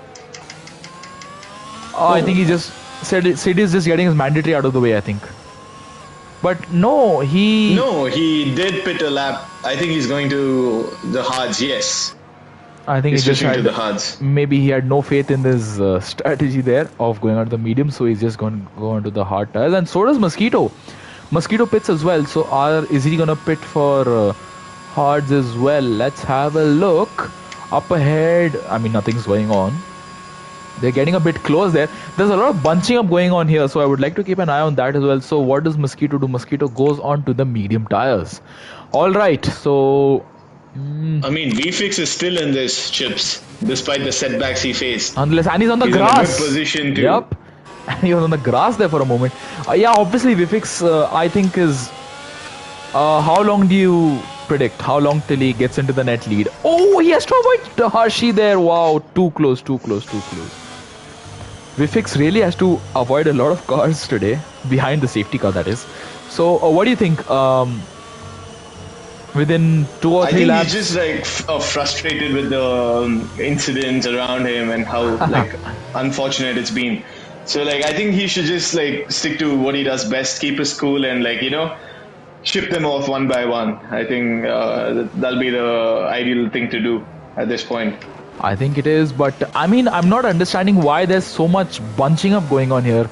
I think he just said Sid is just getting his mandatory out of the way. I think. But no, he. No, he did pit a lap. I think he's going to the hards. Yes. I think He's he just switching had, to the hards. maybe he had no faith in this strategy there of going out the medium, so he's just going to go onto the hard tires. And so does Mosquito. Mosquito pits as well. So is he going to pit for hards as well? Let's have a look. Up ahead, I mean, nothing's going on. They're getting a bit close there. There's a lot of bunching up going on here, so I would like to keep an eye on that as well. So what does Mosquito do? Mosquito goes on to the medium tires. All right, so... I mean, VFix is still in this, Chips, despite the setbacks he faced. Nonetheless, and he's on the He's grass. in a good position too. Yep. And he was on the grass there for a moment. Yeah, obviously Vifix, I think is... how long do you predict? How long till he gets into the net lead? Oh, he has to avoid Hershey there. Wow, too close. Vifix really has to avoid a lot of cars today. Behind the safety car, that is. So, what do you think? Within 2 or 3 laps? I think he's just like frustrated with the incidents around him and how like unfortunate it's been. So like I think he should just like stick to what he does best, keep his cool, and like ship them off one by one. I think that'll be the ideal thing to do at this point. I think it is, but I mean, I'm not understanding why there's so much bunching up going on here.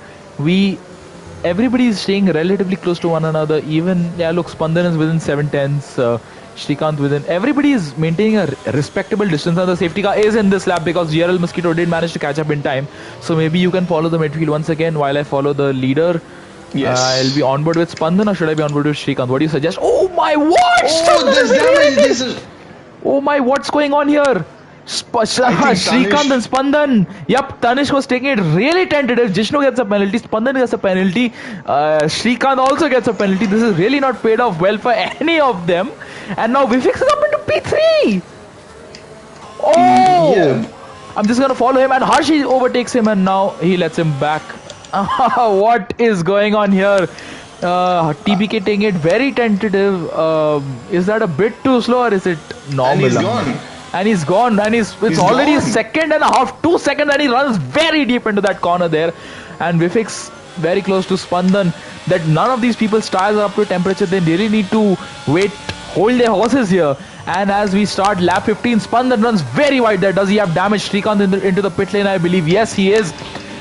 Everybody is staying relatively close to one another. Even, yeah, look, Spandan is within 7/10. Shrikant within. Everybody is maintaining a respectable distance, and the safety car is in this lap because GRL Mosquito did manage to catch up in time. So maybe you can follow the midfield once again while I follow the leader. Yes. I'll be on board with Spandan, or should I be on board with Shrikant? What do you suggest? Oh my, what? Oh, there's damage. Oh my, what's going on here? Shrikant and Spandan. Yep, Tanish was taking it really tentative. Jishnu gets a penalty. Spandan gets a penalty. Shrikant also gets a penalty. This is really not paid off well for any of them. And now Vifix is up into P3. Oh! Yeah. I'm just going to follow him, and Harshi overtakes him, and now he lets him back. What is going on here? TBK taking it very tentative. Is that a bit too slow, or is it normal? And he's gone. And he's gone, and it's already gone. 2 seconds, and he runs very deep into that corner there. And Vifix very close to Spandan. That none of these people's tires are up to temperature. They really need to hold their horses here. And as we start lap 15, Spandan runs very wide there. Does he have damage? Shrikant into the pit lane, I believe. Yes, he is.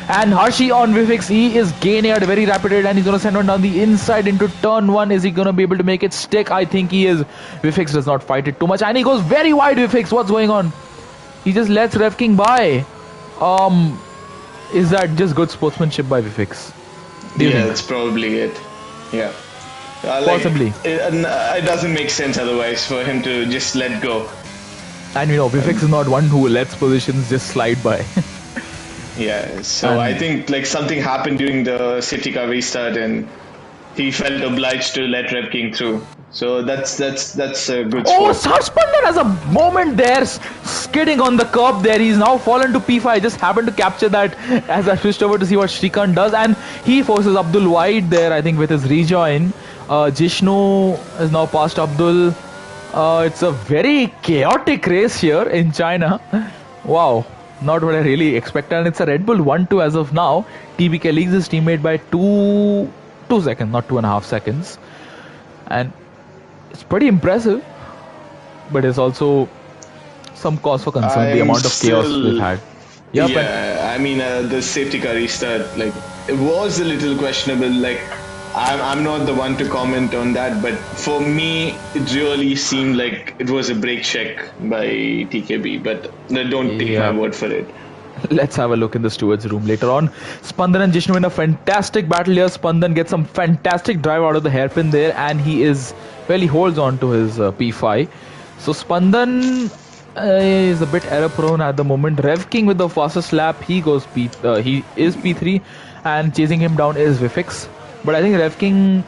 And Hershey on Vifix, he is gaining at a very rapid rate, and he's going to send one down the inside into turn 1. Is he going to be able to make it stick? I think he is. Vifix does not fight it too much, and he goes very wide. Vifix, what's going on? He just lets Rev King by. Is that just good sportsmanship by Vifix? Yeah, that's probably it. Yeah. Possibly. It doesn't make sense otherwise for him to just let go. And Vifix is not one who lets positions just slide by. Yeah, so I think like something happened during the safety car restart, and he felt obliged to let Rev King through. So that's a good sport. Oh, Spandan has a moment there, skidding on the curb there. He's now fallen to P5. I just happened to capture that as I switched over to see what Shrikant does, and he forces Abdul wide there, I think, with his rejoin. Jishnu is now past Abdul. It's a very chaotic race here in China. Wow. Not what I really expected, and it's a Red Bull 1-2 as of now. TBK leads his teammate by 2 seconds, not 2.5 seconds. And it's pretty impressive, but it's also some cause for concern, the amount of chaos we've had. Yep, yeah, I mean, the safety car restart, like, it was a little questionable. Like, I'm not the one to comment on that, but for me, it really seemed like it was a brake check by TKB, but don't take my word for it. Let's have a look in the steward's room later on. Spandan and Jishnu in a fantastic battle here. Spandan gets some fantastic drive out of the hairpin there, and he holds on to his P5. So Spandan Is a bit error prone at the moment. Rev King with the fastest lap. He goes he is P3, and chasing him down is Vifix. But I think Rev King,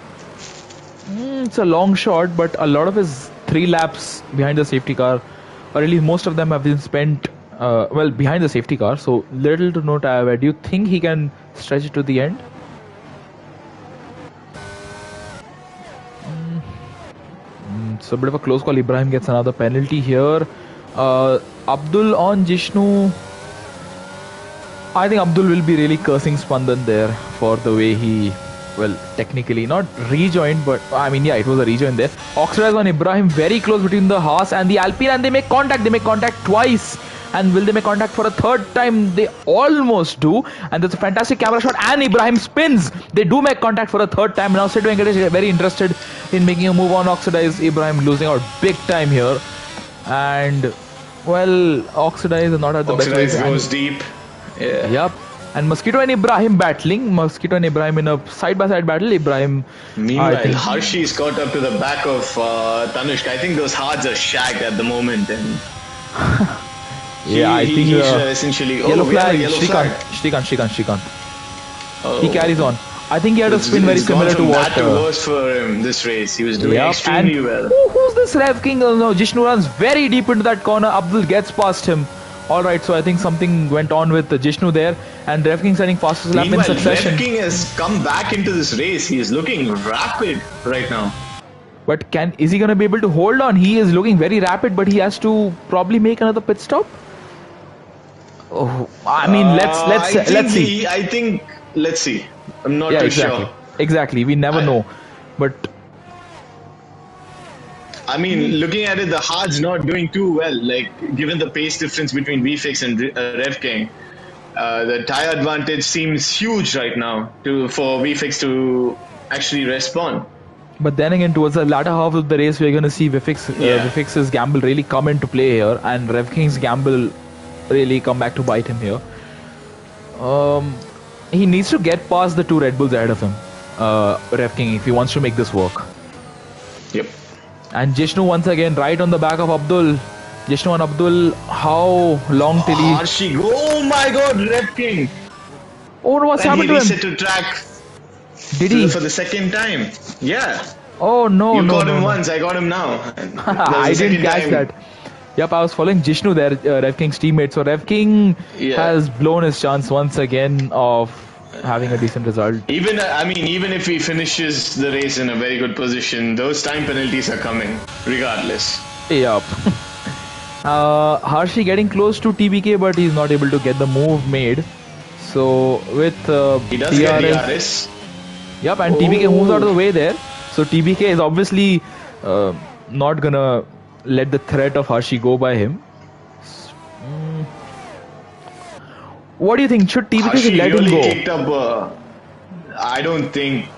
it's a long shot, but a lot of his 3 laps behind the safety car, or at least most of them have been spent well behind the safety car. So little to no tire. Do you think he can stretch it to the end? It's a bit of a close call. Ibrahim gets another penalty here. Abdul on Jishnu. I think Abdul will be really cursing Spandan there for the way he, well, technically not rejoined, but I mean, yeah, it was a rejoin there. Oxidize on Ibrahim, very close between the Haas and the Alpine, and they make contact. They make contact twice. And will they make contact for a third time? They almost do. And there's a fantastic camera shot, and Ibrahim spins. They do make contact for a third time. Now Sid Venkatesh is very interested in making a move on Oxidize. Ibrahim losing out big time here. And, well, Oxidize is not at the best way. Oxidize goes deep. Yeah. Yep. And Mosquito and Ibrahim battling. Mosquito and Ibrahim in a side-by-side battle. Ibrahim... Meanwhile, Harshi's caught up to the back of Tanushka. I think those hards are shagged at the moment. And yeah, I think... He essentially... Yellow flag. Yellow flag. Shrikant. Oh. He carries on. I think he had a spin very similar to what... Bad to worse for him this race. He was doing extremely well. Who's this Rev King? Oh, no, Jishnu runs very deep into that corner. Abdul gets past him. Alright, so I think something went on with Jishnu there, and Rev King setting fastest lap in succession. Rev King has come back into this race. He is looking rapid right now. But is he going to be able to hold on? He is looking very rapid, but he has to probably make another pit stop. Oh, I mean, let's see. I think let's see. I'm not too exactly. sure. Exactly, we never know. But I mean, looking at it, the hard's not doing too well. Like, given the pace difference between VFix and Rev King, the tire advantage seems huge right now for VFix to actually respond. But then again, towards the latter half of the race, we're going to see Vifix's gamble really come into play here, and Rev King's gamble really come back to bite him here. He needs to get past the 2 Red Bulls ahead of him, Rev King, if he wants to make this work. Yep. And Jishnu once again right on the back of Abdul. Jishnu and Abdul, how long till he... Harshi, oh my god, Rev King! Oh no, what's happened to him? He reset to track. Did he? For the second time. Yeah. Oh no, You got him no. once, I got him now. I didn't catch that. Yep, I was following Jishnu there, Rev King's teammate. So Rev King has blown his chance once again of having a decent result. Even if he finishes the race in a very good position, those time penalties are coming, regardless. Yep. Harshi getting close to TBK, but he's not able to get the move made. So with he does get DRS. Yep, and TBK moves out of the way there. So TBK is obviously not gonna let the threat of Harshi go by him. What do you think? Should TBK let him go? Kicked up, I don't think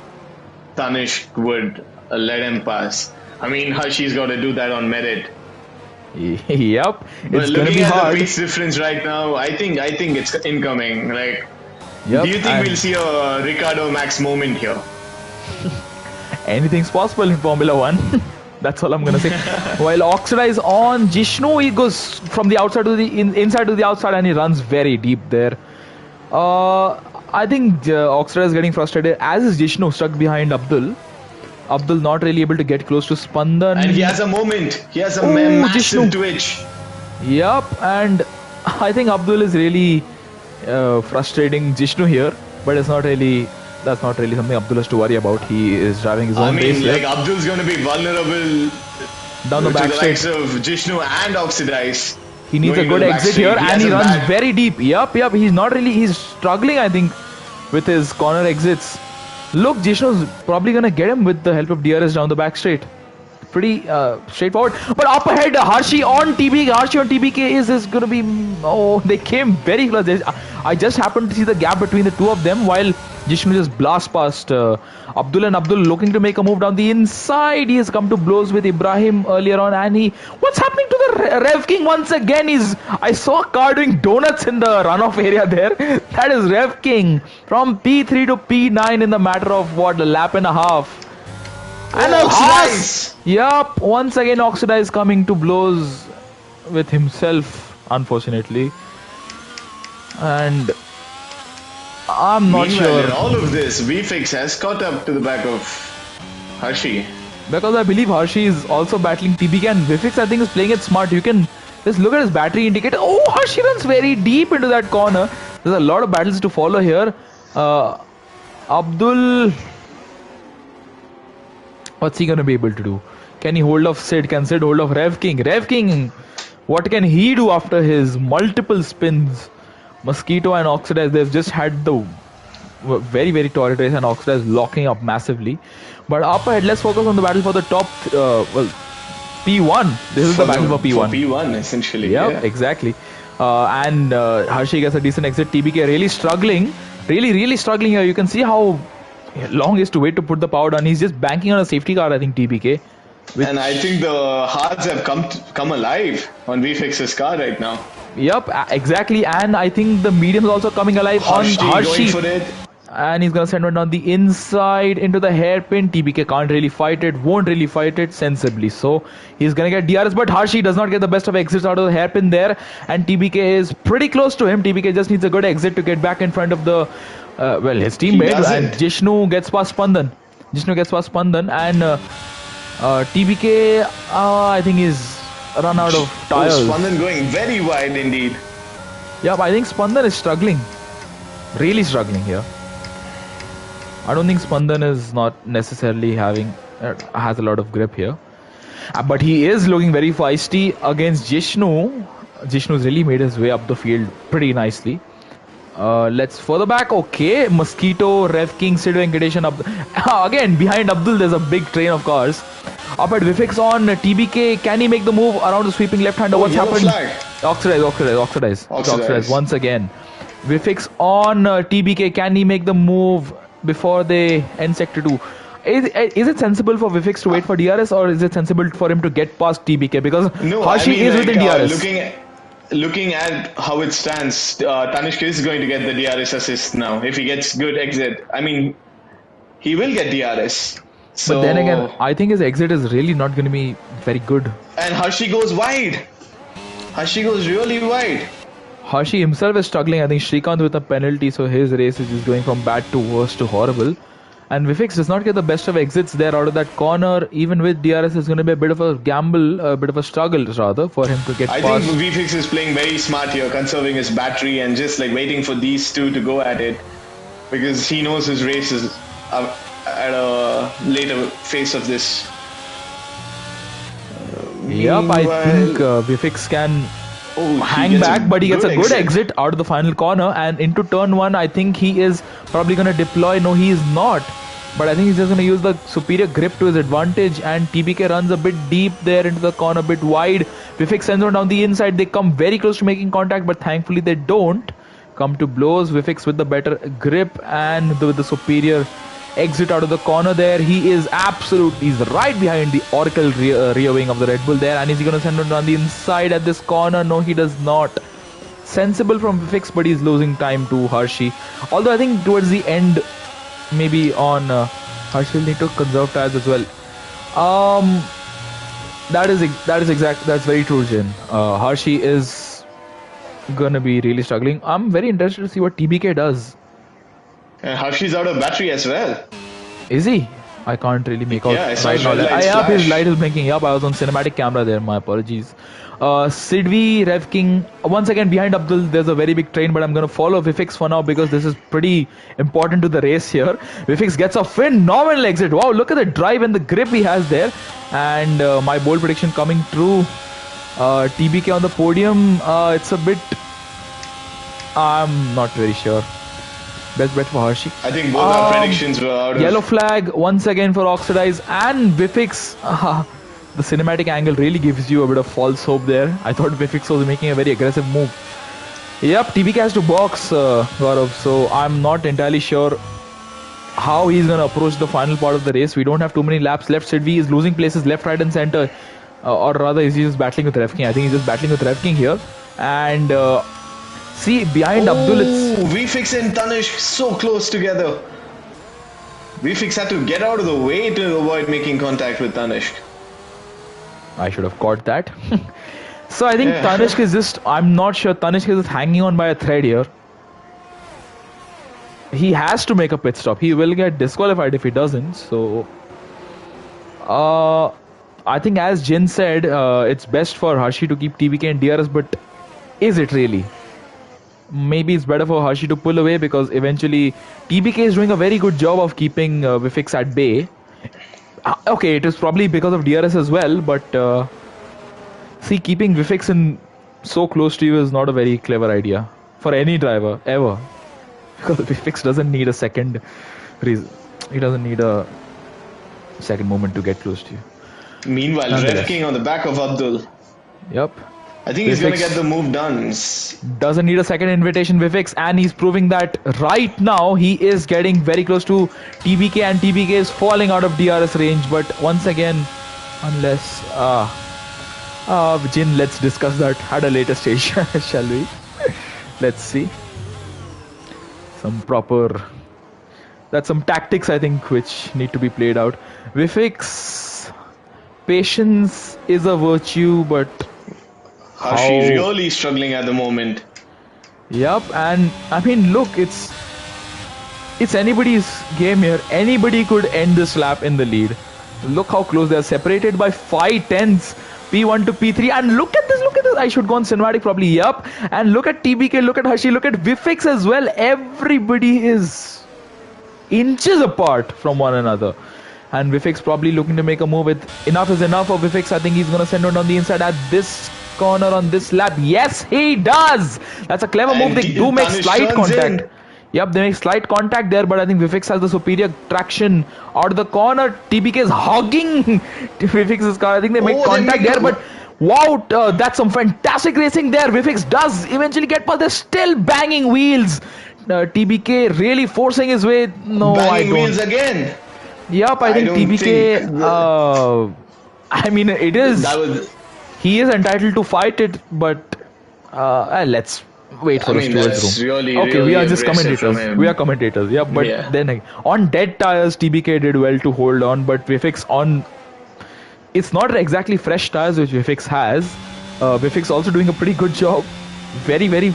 Tanishq would let him pass. I mean, Harshi's got to do that on merit. Yep, it's gonna be hard. Looking at the pace difference right now, I think it's incoming. Like, do you think we'll see a Ricardo Max moment here? Anything's possible in Formula 1. That's all I'm gonna say. While Oxidize on Jishnu, he goes from the outside to the inside to the outside, and he runs very deep there. I think Oxidize is getting frustrated, as is Jishnu, stuck behind Abdul. Abdul not really able to get close to Spandan. And he has a moment. He has a massive twitch. Yup, and I think Abdul is really frustrating Jishnu here, but it's not really. That's not really something Abdul has to worry about. He is driving his own race. Like Abdul's going to be vulnerable down the back straight. The likes of Jishnu and Oxidize. He needs a good exit here, and he runs very deep. Yup. He's not really. He's struggling, I think, with his corner exits. Look, Jishnu's probably going to get him with the help of DRS down the back straight. Pretty straightforward. But up ahead, Harshi on TBK is going to be... Oh, they came very close. I just happened to see the gap between the two of them while Jishnu just blasts past Abdul, and Abdul looking to make a move down the inside. He has come to blows with Ibrahim earlier on, and what's happening to the Rev King once again? I saw a car doing donuts in the runoff area there. That is Rev King from P3 to P9 in the matter of what, a lap and a half. And Oxidize! Yup, once again Oxidize coming to blows with himself, unfortunately. And I'm not Meanwhile, sure. in all of this, VFix has caught up to the back of Hershey. Because I believe Hershey is also battling TBK, and Vifix I think is playing it smart. You can just look at his battery indicator. Oh, Hershey runs very deep into that corner. There's a lot of battles to follow here. Abdul, what's he gonna be able to do? Can he hold off Sid? Can Sid hold off Rev King? Rev King, what can he do after his multiple spins? Mosquito and Oxidize, they've just had the very torrid race, and Oxidize locking up massively. But up ahead, let's focus on the battle for the top, P1. This is the battle for P1. For P1, essentially. Yeah, exactly. And Hershey gets a decent exit. TBK really struggling. Really struggling here. You can see how long he has to wait to put the power down. He's just banking on a safety car, I think, TBK. And I think the hards have come alive on VFX's car right now. Yep, exactly. And I think the medium's also coming alive on Hershey. Going for it. And he's gonna send one down the inside into the hairpin. TBK can't really fight it, won't really fight it sensibly. So he's gonna get DRS, but Hershey does not get the best of exits out of the hairpin there. And TBK is pretty close to him. TBK just needs a good exit to get back in front of the, his teammate. And Jishnu gets past Spandan. And TBK, I think is run out of tires. Oh, Spandan going very wide indeed. Yeah, but I think Spandan is struggling. Really struggling here. I don't think Spandan is not necessarily has a lot of grip here. But he is looking very feisty against Jishnu. Jishnu's really made his way up the field pretty nicely. Let's further back. Okay, Mosquito, Rev King, Sid Venkatesh up. Again, behind Abdul, there's a big train of cars. Up at Vifix on TBK. Can he make the move around the sweeping left-hander? What's happened? Oxidize once again. Vifix on TBK. Can he make the move before they end sector 2? Is it sensible for Vifix to wait for DRS, or is it sensible for him to get past TBK? Because Hershey is within DRS. Looking at how it stands, Tanishq is going to get the DRS assist now. If he gets good exit, I mean, he will get DRS. So, but then again, I think his exit is really not going to be very good. And Hershey goes wide. Hershey goes really wide. Hershey himself is struggling. I think Srikanth with a penalty, so his race is just going from bad to worse to horrible. And Vifix does not get the best of exits there out of that corner. Even with DRS, it's going to be a bit of a gamble, a bit of a struggle rather, for him to get past. I think Vifix is playing very smart here, conserving his battery and just like waiting for these two to go at it, because he knows his race is at a later phase of this. Yep, I think Vifix can hang back, but he gets a good exit out of the final corner and into turn 1. I think he is probably going to deploy. No, he is not, but I think he's just going to use the superior grip to his advantage, and TBK runs a bit deep there into the corner, a bit wide. Vifix sends one down the inside. They come very close to making contact, but thankfully they don't come to blows. Vifix with the better grip and with the superior exit out of the corner there. He's right behind the Oracle rear wing of the Red Bull there. And is he going to send it on the inside at this corner? No, he does not. Sensible from Vifix, but he's losing time to Hershey. Although I think towards the end, maybe on Hershey will need to conserve tires as well. That's very true, Jin. Hershey is gonna be really struggling. I'm very interested to see what TBK does. And Hershey's out of battery as well. Is he? I can't really make out right now. His light is blinking. Yep, I was on cinematic camera there. My apologies. Sidvi, Rev King, once again behind Abdul. There's a very big train, but I'm going to follow Vifix for now because this is pretty important to the race here. Vifix gets a phenomenal exit. Wow, look at the drive and the grip he has there. And my bold prediction coming true. TBK on the podium. It's a bit... I'm not very sure. Best bet for Hershey. I think both our predictions were out of... Yellow flag once again for Oxidize and Vifix. The cinematic angle really gives you a bit of false hope there. I thought Vifix was making a very aggressive move. Yep, TBK has to box, Gaurav. So I'm not entirely sure how he's going to approach the final part of the race. We don't have too many laps left. Sidvi is losing places left, right and center. Or rather, he's just battling with Rev King. I think he's just battling with Rev King here. And... see, behind Abdul, it's... Vifix and Tanishq so close together. Vifix had to get out of the way to avoid making contact with Tanishq. I should have caught that. So I think Tanishq is just, I'm not sure, Tanishq is just hanging on by a thread here. He has to make a pit stop. He will get disqualified if he doesn't. So I think as Jin said, it's best for Hershey to keep TBK and DRS, but is it really? Maybe it's better for Hershey to pull away because eventually TBK is doing a very good job of keeping Vifix at bay. Okay, it is probably because of DRS as well, but see, keeping Vifix in so close to you is not a very clever idea for any driver ever. Because Vifix doesn't need a second reason. He doesn't need a second moment to get close to you. Meanwhile, Rev King on the back of Abdul. Yep. I think he's going to get the move done. Doesn't need a second invitation, Vifix, and he's proving that right now he is getting very close to TBK, and TBK is falling out of DRS range. But once again, unless Jin, let's discuss that at a later stage, shall we? Let's see. That's some tactics, I think, which need to be played out. Vifix, patience is a virtue, but Hershey really struggling at the moment. Yep, and I mean, look, it's anybody's game here. Anybody could end this lap in the lead. Look how close they are, separated by 5 tenths. P1 to P3, and look at this. I should go on cinematic probably. Yup. And look at TBK, look at Hershey, look at Vifix as well. Everybody is inches apart from one another. And Vifix probably looking to make a move with enough is enough for Vifix. I think he's going to send it on the inside at this corner on this lap. Yes, he does. That's a clever move. They do make slight contact. Yep, they make slight contact there, but I think Vifix has the superior traction out of the corner. TBK is hogging Vifix's car. I think they make contact there, but wow, that's some fantastic racing there. Vifix does eventually get past. They're still banging wheels. TBK really forcing his way. No, banging I don't. Wheels again. Yep, I think TBK. I mean, it is. He is entitled to fight it, but let's wait for the stewards room. Okay, we are just commentators. We are commentators. Yeah, but then on dead tires, TBK did well to hold on, but Vifix on. It's not exactly fresh tires which Vifix has. Vifix also doing a pretty good job. Very, very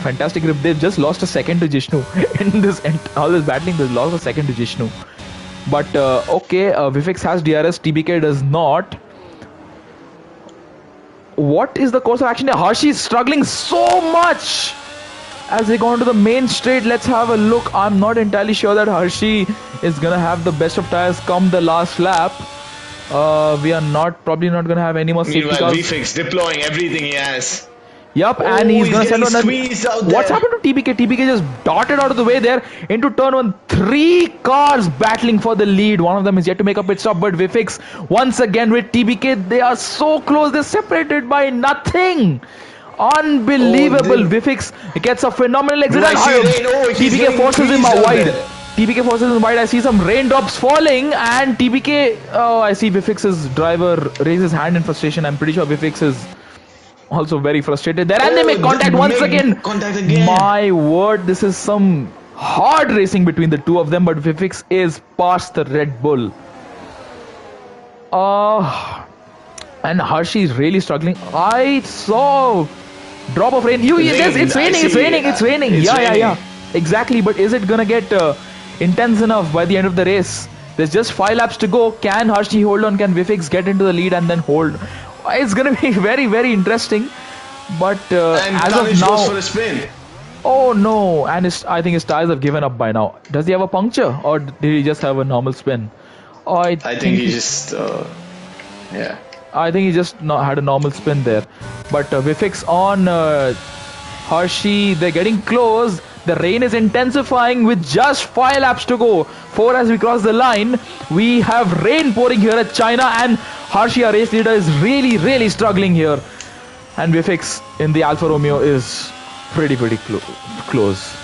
fantastic grip. They've just lost a second to Jishnu in this all this battling. They've lost a second to Jishnu. But okay, Vifix has DRS. TBK does not. What is the course of action here? Hershey is struggling so much as they go into the main straight. Let's have a look. I'm not entirely sure that Hershey is gonna have the best of tires come the last lap. We are probably not gonna have any more safety cars. Meanwhile, Vifix deploying everything he has. Yup, and he's gonna send on. What's happened to TBK? TBK just darted out of the way there into turn 1. 3 cars battling for the lead. One of them is yet to make a pit stop, but Vifix once again with TBK. They are so close. They're separated by nothing. Unbelievable. Vifix gets a phenomenal exit. TBK forces him wide. TBK forces him wide. I see some raindrops falling, and TBK. Oh, I see Vifix's driver raise his hand in frustration. I'm pretty sure Vifix is also very frustrated there, and they make contact once again. My word, this is some hard racing between the two of them, but Vifix is past the Red Bull. And Hershey is really struggling. I saw drop of rain. It's raining. Yeah. Exactly, but is it gonna get intense enough by the end of the race? There's just 5 laps to go. Can Hershey hold on? Can Vifix get into the lead and then hold? It's gonna be very, very interesting. But as of now, goes for a spin. Oh no! And I think his tires have given up by now. Does he have a puncture, or did he just have a normal spin? I think he just I think he just had a normal spin there. But Vifix on Hershey, they're getting close. The rain is intensifying with just 5 laps to go. 4 as we cross the line. We have rain pouring here at China, and Hershey, our race leader, is really, really struggling here. And Vifix in the Alfa Romeo is pretty close.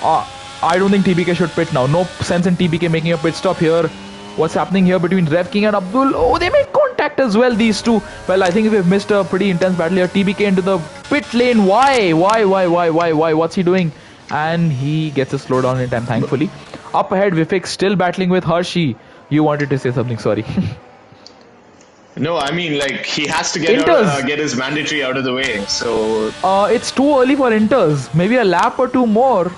I don't think TBK should pit now. No sense in TBK making a pit stop here. What's happening here between Rev King and Abdul? Oh, they make contact as well, these two. Well, I think we've missed a pretty intense battle here. TBK into the pit lane. Why? What's he doing? And he gets a slowdown in time, thankfully. Up ahead, Vifix still battling with Hershey. You wanted to say something, sorry. No, I mean like he has to get Inters. get his mandatory out of the way. So It's too early for Inters. Maybe a lap or two more.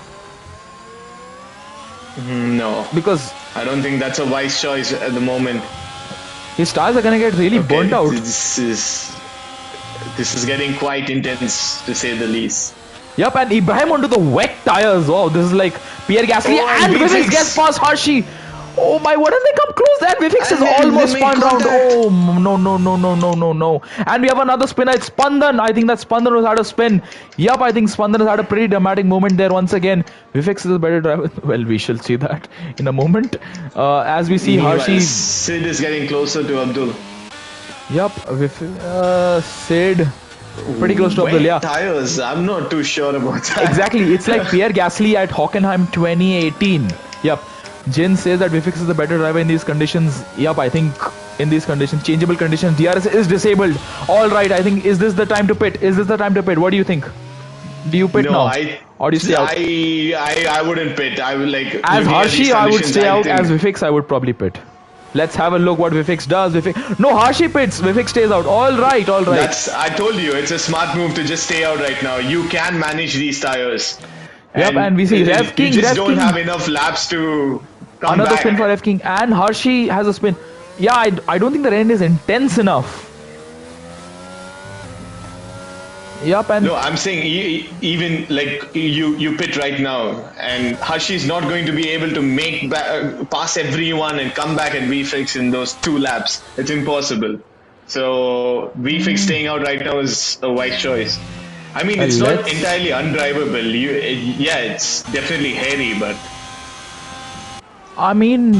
no, Because I don't think that's a wise choice at the moment. his tires are gonna get really burnt out. This is getting quite intense to say the least. Yep, and Ibrahim onto the wet tires. Wow, this is like Pierre Gasly and Vivix gets past Hershey. Oh my, what did they come close? And Vivix is almost spun round. Oh, no. And we have another spinner. It's Spandan. I think that Spandan has had a spin. Yup, I think Spandan has had a pretty dramatic moment there once again. Vivix is a better driver. Well, we shall see that in a moment. As we see Hershey. Sid is getting closer to Abdul. Yup, Sid. Pretty close to Abdul, yeah. Tires, I'm not too sure about that. Exactly, it's like Pierre Gasly at Hockenheim 2018. Yup. Jin says that Vifix is the better driver in these conditions. Yup, I think in these conditions, changeable conditions, DRS is disabled. Alright, I think, is this the time to pit? What do you think? Do you pit now? Or do you stay out? I wouldn't pit. I would like... As Hershey, I would stay out. As Vifix, I would probably pit. Let's have a look what Vifix does. No, Hershey pits. Vifix stays out. Alright. I told you, it's a smart move to just stay out right now. You can manage these tires. Yep, and we see Rev King. You just don't have enough laps to come Another back. spin for Rev King. And Hershey has a spin. Yeah, I don't think the rain is intense enough. Yep, and... No, I'm saying even like you pit right now, and Hershey's not going to be able to make pass everyone and come back and VFix in those 2 laps. It's impossible. So VFix staying out right now is a wise choice. I mean, it's not entirely undrivable. Yeah, it's definitely hairy, but... I mean,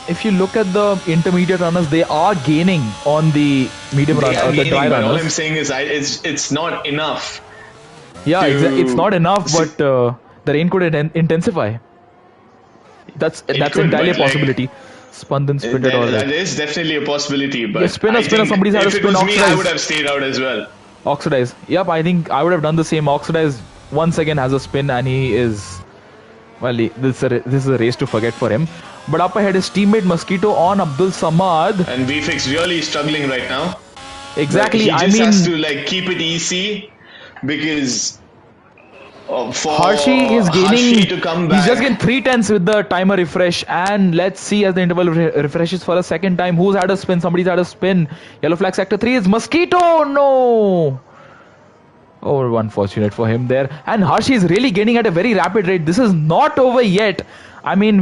if you look at the intermediate runners, they are gaining on the medium runners, the dry runners. All I'm saying is it's not enough. Yeah, it's not enough, but the rain could intensify. That's entirely a possibility. Spandan sprinted all right. That is definitely a possibility, but yeah, spinner, somebody's had a spin. If it was me, I would have stayed out as well. Oxidize. Yep, I think I would have done the same. Oxidize once again has a spin and he is... Well, this is a race to forget for him. But up ahead is teammate Mosquito on Abdul Samad. And VFix really struggling right now. Exactly, he just has to like keep it easy because for Hershey is gaining. To come back. He's just getting 3/10 with the timer refresh. And let's see as the interval refreshes for a second time. Who's had a spin? Somebody's had a spin. Yellow flag sector 3 is Mosquito. No. Oh, unfortunate for him there. And Hershey is really gaining at a very rapid rate. This is not over yet. I mean,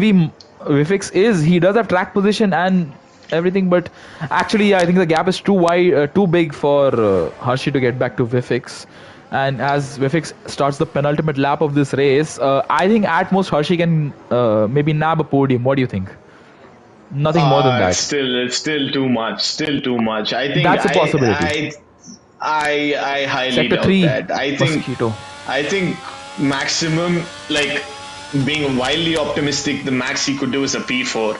Vifix he does have track position and everything, but actually I think the gap is too big for Hershey to get back to Vifix. And as Vifix starts the penultimate lap of this race, I think at most Hershey can maybe nab a podium. What do you think? Nothing more than that. It's still too much. I think that's a possibility. I highly doubt that. I think maximum, like being wildly optimistic, the max he could do is a P4.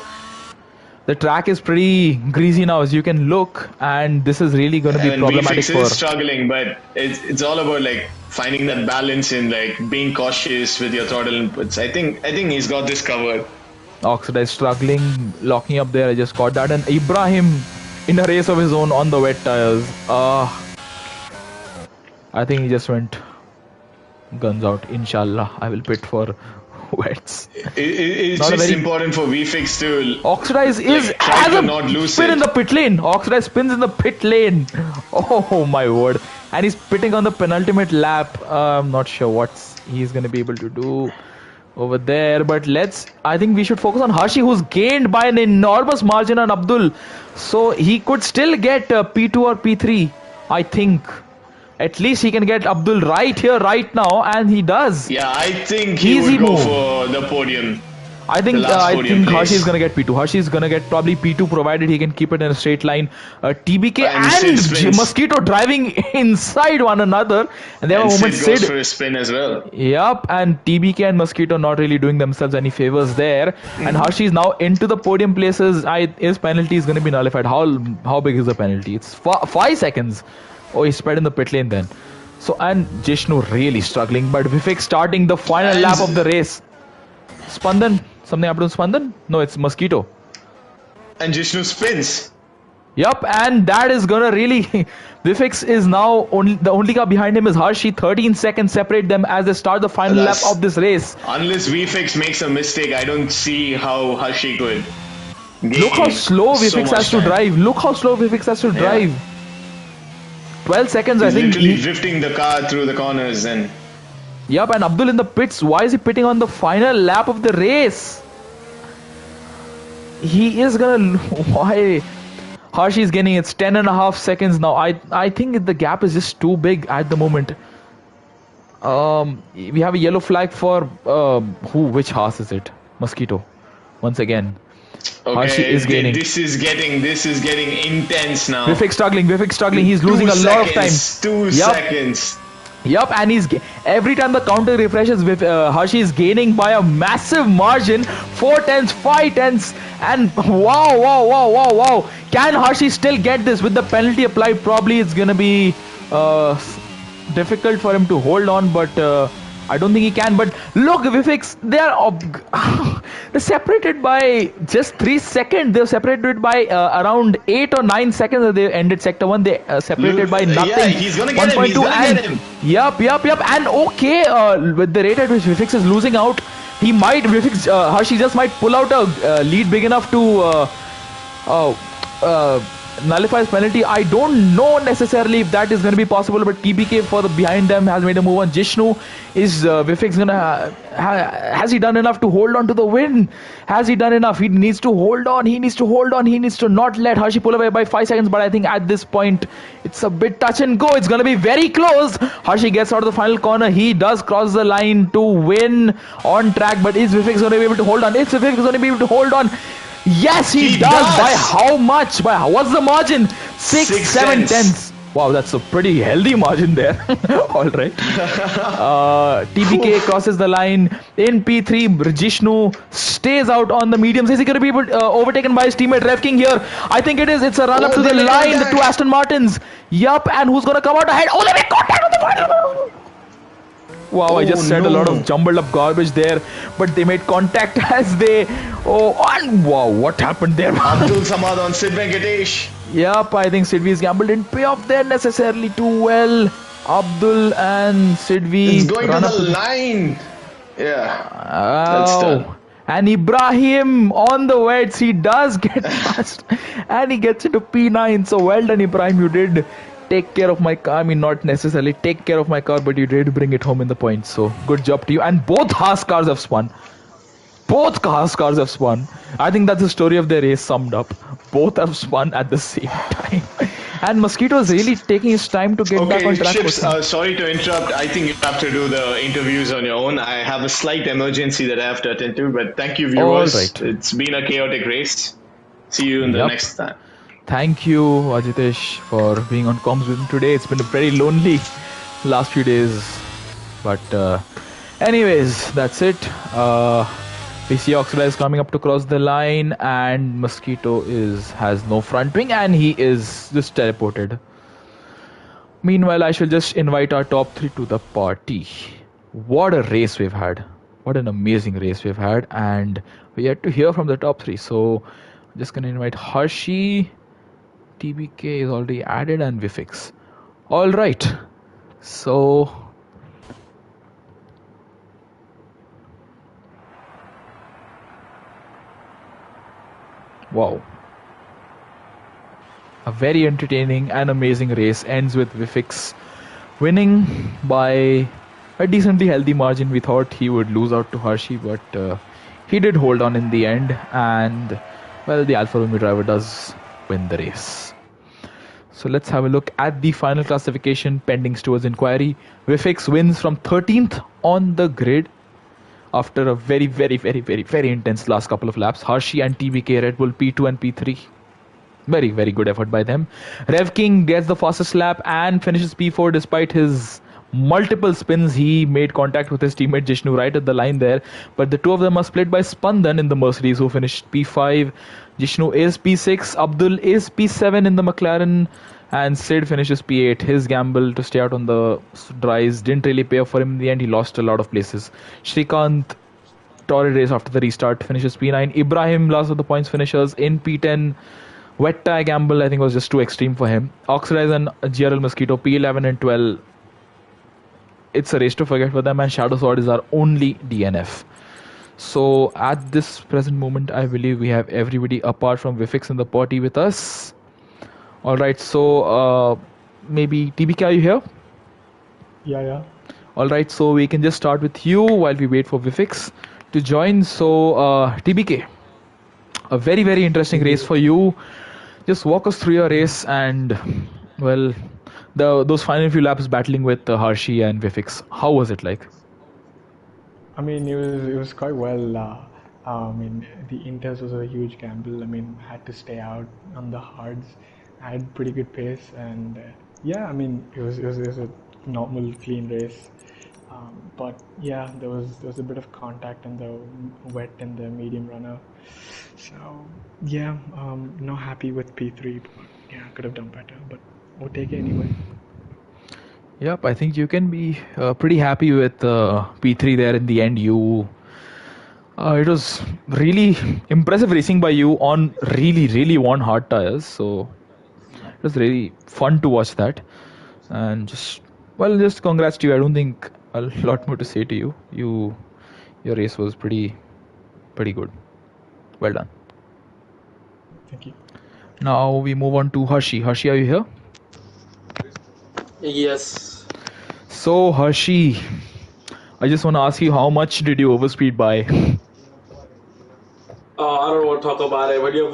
The track is pretty greasy now, as you can look, and this is really going to be problematic for... is struggling, but it's all about like finding that balance and like being cautious with your throttle inputs. I think he's got this covered. Oxidize struggling, locking up there. I just caught that, and Ibrahim in a race of his own on the wet tires. I think he just went guns out. Inshallah, I will pit for wets. It's just important for VFix to Oxidize has a spin in the pit lane. Oxidize spins in the pit lane. Oh my word! And he's pitting on the penultimate lap. I'm not sure what he's going to be able to do over there, but I think we should focus on Hershey, who's gained by an enormous margin on Abdul, so he could still get P2 or P3. I think at least he can get Abdul right here, right now, and he does. Yeah, I think he would go for the podium. I think Hershey is gonna get P2. Hershey is gonna get probably P2, provided he can keep it in a straight line. TBK and Mosquito driving inside one another, and they have a moment. Sid goes for a spin as well. Yep, and TBK and Mosquito not really doing themselves any favors there. And Hershey is now into the podium places. His penalty is gonna be nullified. How big is the penalty? It's 5 seconds. Oh, he sped in the pit lane then. So, and Jishnu really struggling, but Vifix starting the final lap of the race. Spandan. Something happened to Spandan? No, it's Mosquito. And Jishnu spins. Yup, and that is gonna really. Vifix is now the only car behind him is Hershey. 13 seconds separate them as they start the final lap That's of this race. unless VFX makes a mistake, I don't see how Hershey could Look how gain slow so Vifix has much to time. drive. Look how slow Vifix has to drive. 12 seconds, I He's think. literally drifting the car through the corners and. Yup, and Abdul in the pits. Why is he pitting on the final lap of the race? He is gonna. Why? Hershey is gaining. It's 10.5 seconds now. I think the gap is just too big at the moment. We have a yellow flag for who? Which horse is it? Mosquito. Once again. Hershey Okay, is gaining. this is getting intense now. Vifix struggling. He's losing a lot of time. 2 seconds. Yup, and every time the counter refreshes, Hershey is gaining by a massive margin. 4 tenths, 5 tenths, and wow. Can Hershey still get this with the penalty applied? Probably it's gonna be difficult for him to hold on, but I don't think he can. But look, Vifix, they're separated by just 3 seconds. They're separated by around 8 or 9 seconds. They ended sector 1. They separated by nothing. Yeah, he's gonna get him. He's gonna get him. Yup. And okay, with the rate at which Vifix is losing out, he might Hershey just might pull out a lead big enough to nullify his penalty. I don't know necessarily if that is going to be possible, but TBK for the behind them has made a move on. Jishnu is Vifix gonna has he done enough to hold on to the win? Has he done enough? He needs to hold on. He needs to not let Hershey pull away by 5 seconds. But I think at this point it's a bit touch and go. It's gonna be very close. Hershey gets out of the final corner. He does cross the line to win on track, but is Vifix gonna be able to hold on? Is Vifix gonna be able to hold on? Yes, he does. By how much? What's the margin? 6, 7 tenths. Wow, that's a pretty healthy margin there. All right. TBK crosses the line in P3. Jishnu stays out on the mediums. Is he going to be overtaken by his teammate Rev King here? I think it is. It's a run up to the line. The 2 Aston Martins. Yup. And who's going to come out ahead? Oh, they make contact with the final. Wow, I just said a lot of jumbled up garbage there, but they made contact as they. And wow, what happened there? Abdul Samad on Sid Venkatesh. Yup, I think Sidvi's gamble didn't pay off there necessarily too well. Abdul and Sidvi. It's going to the line. Yeah. That's done. And Ibrahim on the wets, he does get past and he gets into P9. So well done, Ibrahim. You did take care of my car. I mean, not necessarily take care of my car, but you did bring it home in the points. So good job to you. And both Haas cars have spun. I think that's the story of the race summed up. Both have spun at the same time. And Mosquito is really taking his time to get back on track. Ships, sorry to interrupt. I think you have to do the interviews on your own. I have a slight emergency that I have to attend to, but thank you, viewers. Right. It's been a chaotic race. See you in the next time. Thank you, Ajitesh, for being on comms with me today. It's been a very lonely last few days. But anyways, that's it. We see Oxidize coming up to cross the line, and Mosquito has no front wing, and he is just teleported. Meanwhile, I shall just invite our top 3 to the party. What a race we've had. What an amazing race we've had, and we had to hear from the top 3. So I'm just going to invite Hershey. TBK is already added, and Vifix. Alright. So wow. A very entertaining and amazing race ends with Vifix winning by a decently healthy margin. We thought he would lose out to Hershey, but he did hold on in the end, and well, the Alfa Romeo driver does win the race. So let's have a look at the final classification pending Stewart's inquiry. Vifix wins from 13th on the grid after a very intense last couple of laps. Hershey and TBK, Red Bull P2 and P3. Very good effort by them. Rev King gets the fastest lap and finishes P4 despite his multiple spins. He made contact with his teammate Jishnu right at the line there. But the two of them are split by Spandan in the Mercedes, who finished P5. Jishnu is P6. Abdul is P7 in the McLaren. And Sid finishes P8. His gamble to stay out on the dries didn't really pay off for him in the end. He lost a lot of places. Shrikant, torrid race after the restart, finishes P9. Ibrahim, last of the points finishers, in P10. Wet tie gamble, I think, was just too extreme for him. Oxidize and GRL Mosquito, P11 and 12. It's a race to forget for them, and Shadow Sword is our only DNF. So at this present moment, I believe we have everybody apart from Vifix in the party with us. All right, so maybe TBK, are you here? Yeah. All right, so we can just start with you while we wait for Vifix to join. So TBK, a very, very interesting race for you. Just walk us through your race and, well, those final few laps battling with Hershey and Vifix. How was it like? I mean, it was quite well. I mean, the Inters was a huge gamble. I mean, had to stay out on the hards. I had pretty good pace, and yeah, I mean, it was a normal, clean race. But yeah, there was a bit of contact in the wet and the medium runner. So yeah, not happy with P3. But yeah, could have done better, but we'll take it anyway. Yep, I think you can be pretty happy with P3 there in the end. It was really impressive racing by you on really, really one hard tires. So it was really fun to watch that. And just congrats to you. I don't think a lot more to say to you. Your race was pretty good. Well done. Thank you. Now we move on to Hershey. Hershey, are you here? Yes. So Hershey, I just want to ask you, how much did you overspeed by? I don't want to talk about it. When you're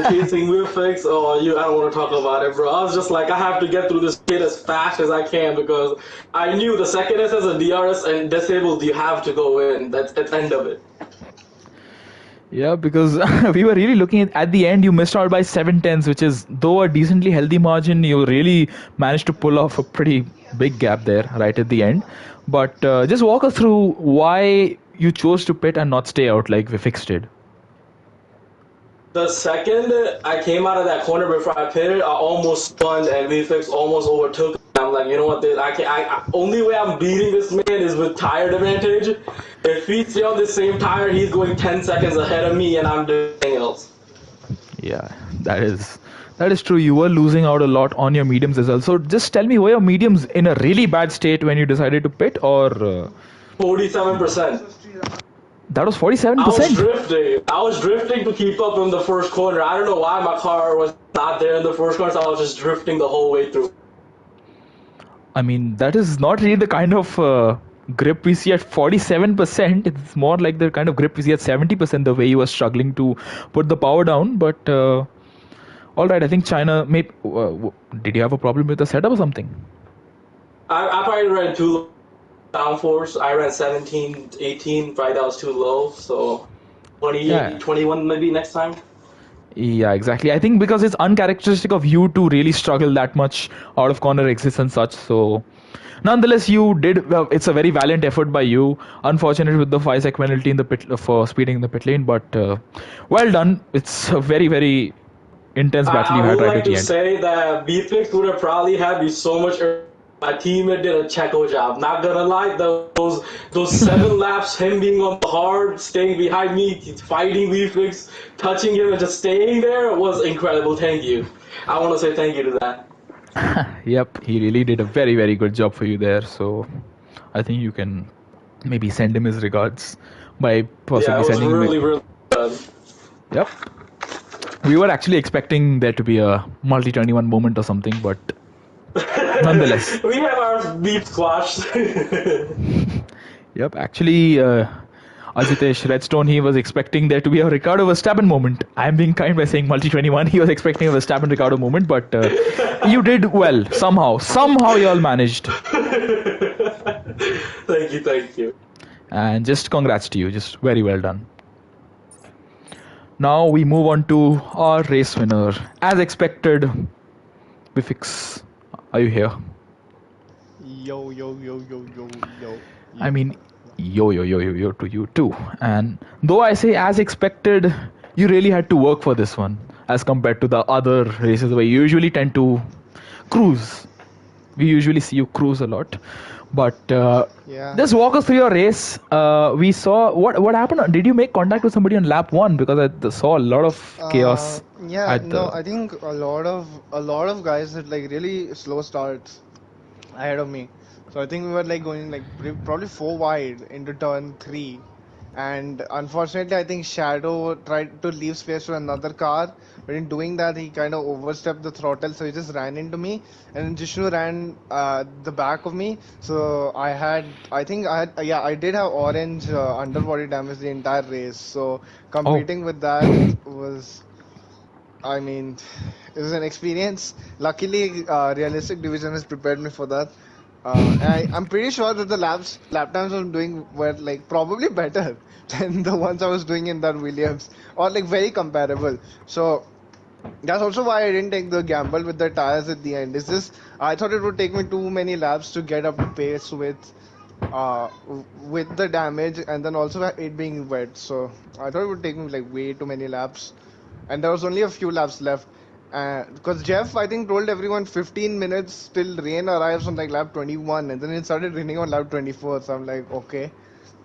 chasing Wifix, I don't want to talk about it, bro. I was just like, I have to get through this shit as fast as I can because I knew the second it says a DRS and disabled, you have to go in. That's the end of it. Yeah, because we were really looking at the end, you missed out by 7/10, which is, though a decently healthy margin, you really managed to pull off a pretty big gap there right at the end. But just walk us through why you chose to pit and not stay out like Vifix did. The second I came out of that corner before I pitted, I almost spun and VFX almost overtook. I'm like, you know what? Only way I'm beating this man is with tire advantage. If he stays on the same tire, he's going 10 seconds ahead of me, and I'm doing anything else. Yeah, that is true. You were losing out a lot on your mediums as well. So just tell me, were your mediums in a really bad state when you decided to pit, or 47%? That was 47%. I was drifting to keep up in the first corner. I don't know why my car was not there in the first corner, so I was just drifting the whole way through. I mean, that is not really the kind of grip we see at 47%. It's more like the kind of grip we see at 70%, the way you were struggling to put the power down. But all right, I think China, did you have a problem with the setup or something? I probably ran too low downforce. I ran 17, 18, probably that was too low. So 20, 21 maybe next time. Yeah, exactly. I think because it's uncharacteristic of you to really struggle that much out of corner exits and such. So, nonetheless, you did. It's a very valiant effort by you. Unfortunate with the 5-sec penalty in the pit for speeding in the pit lane, but well done. It's a very, very intense battle you had right at the end. I would like to say that BFix would have probably had me so much. My teammate did a Checo job. Not gonna lie, those 7 laps, him being on the hard, staying behind me, fighting Weefix, touching him, and just staying there was incredible. Thank you. I want to say thank you to that. Yep, he really did a very, very good job for you there. So I think you can maybe send him his regards by possibly sending him. Really, really good. Yep. We were actually expecting there to be a multi-21 moment or something, but nonetheless. We have our beef squashed. Yep, actually, Ajitesh Redstone, he was expecting there to be a Ricardo Verstappen moment. I'm being kind by saying multi-21. He was expecting a Verstappen Ricardo moment, but you did well. Somehow you all managed. Thank you. And just congrats to you. Just very well done. Now we move on to our race winner. As expected, Bifix. Are you here? Yo. I mean, yo to you too. And though I say as expected, you really had to work for this one as compared to the other races where you usually tend to cruise. We usually see you cruise a lot. But just walk us through your race. We saw what happened. Did you make contact with somebody on lap 1? Because I saw a lot of chaos. Yeah, at no, the. I think a lot of guys had like really slow starts ahead of me. So I think we were like going like probably four wide into turn three. And unfortunately, I think Shadow tried to leave space for another car, but in doing that, he kind of overstepped the throttle, so he just ran into me. And then Jishnu ran the back of me, so I think yeah, I did have orange underbody damage the entire race. So Oh, competing with that was, I mean, it was an experience. Luckily, realistic division has prepared me for that. I'm pretty sure that the lap times I'm doing were like probably better than the ones I was doing in that Williams, or like very comparable. So that's also why I didn't take the gamble with the tires at the end. Is this? I thought it would take me too many laps to get up to pace with the damage, and then also it being wet. So I thought it would take me like way too many laps, and there was only a few laps left. Because Jeff, I think, told everyone 15 minutes till rain arrives on like lap 21, and then it started raining on lap 24. So I'm like, okay,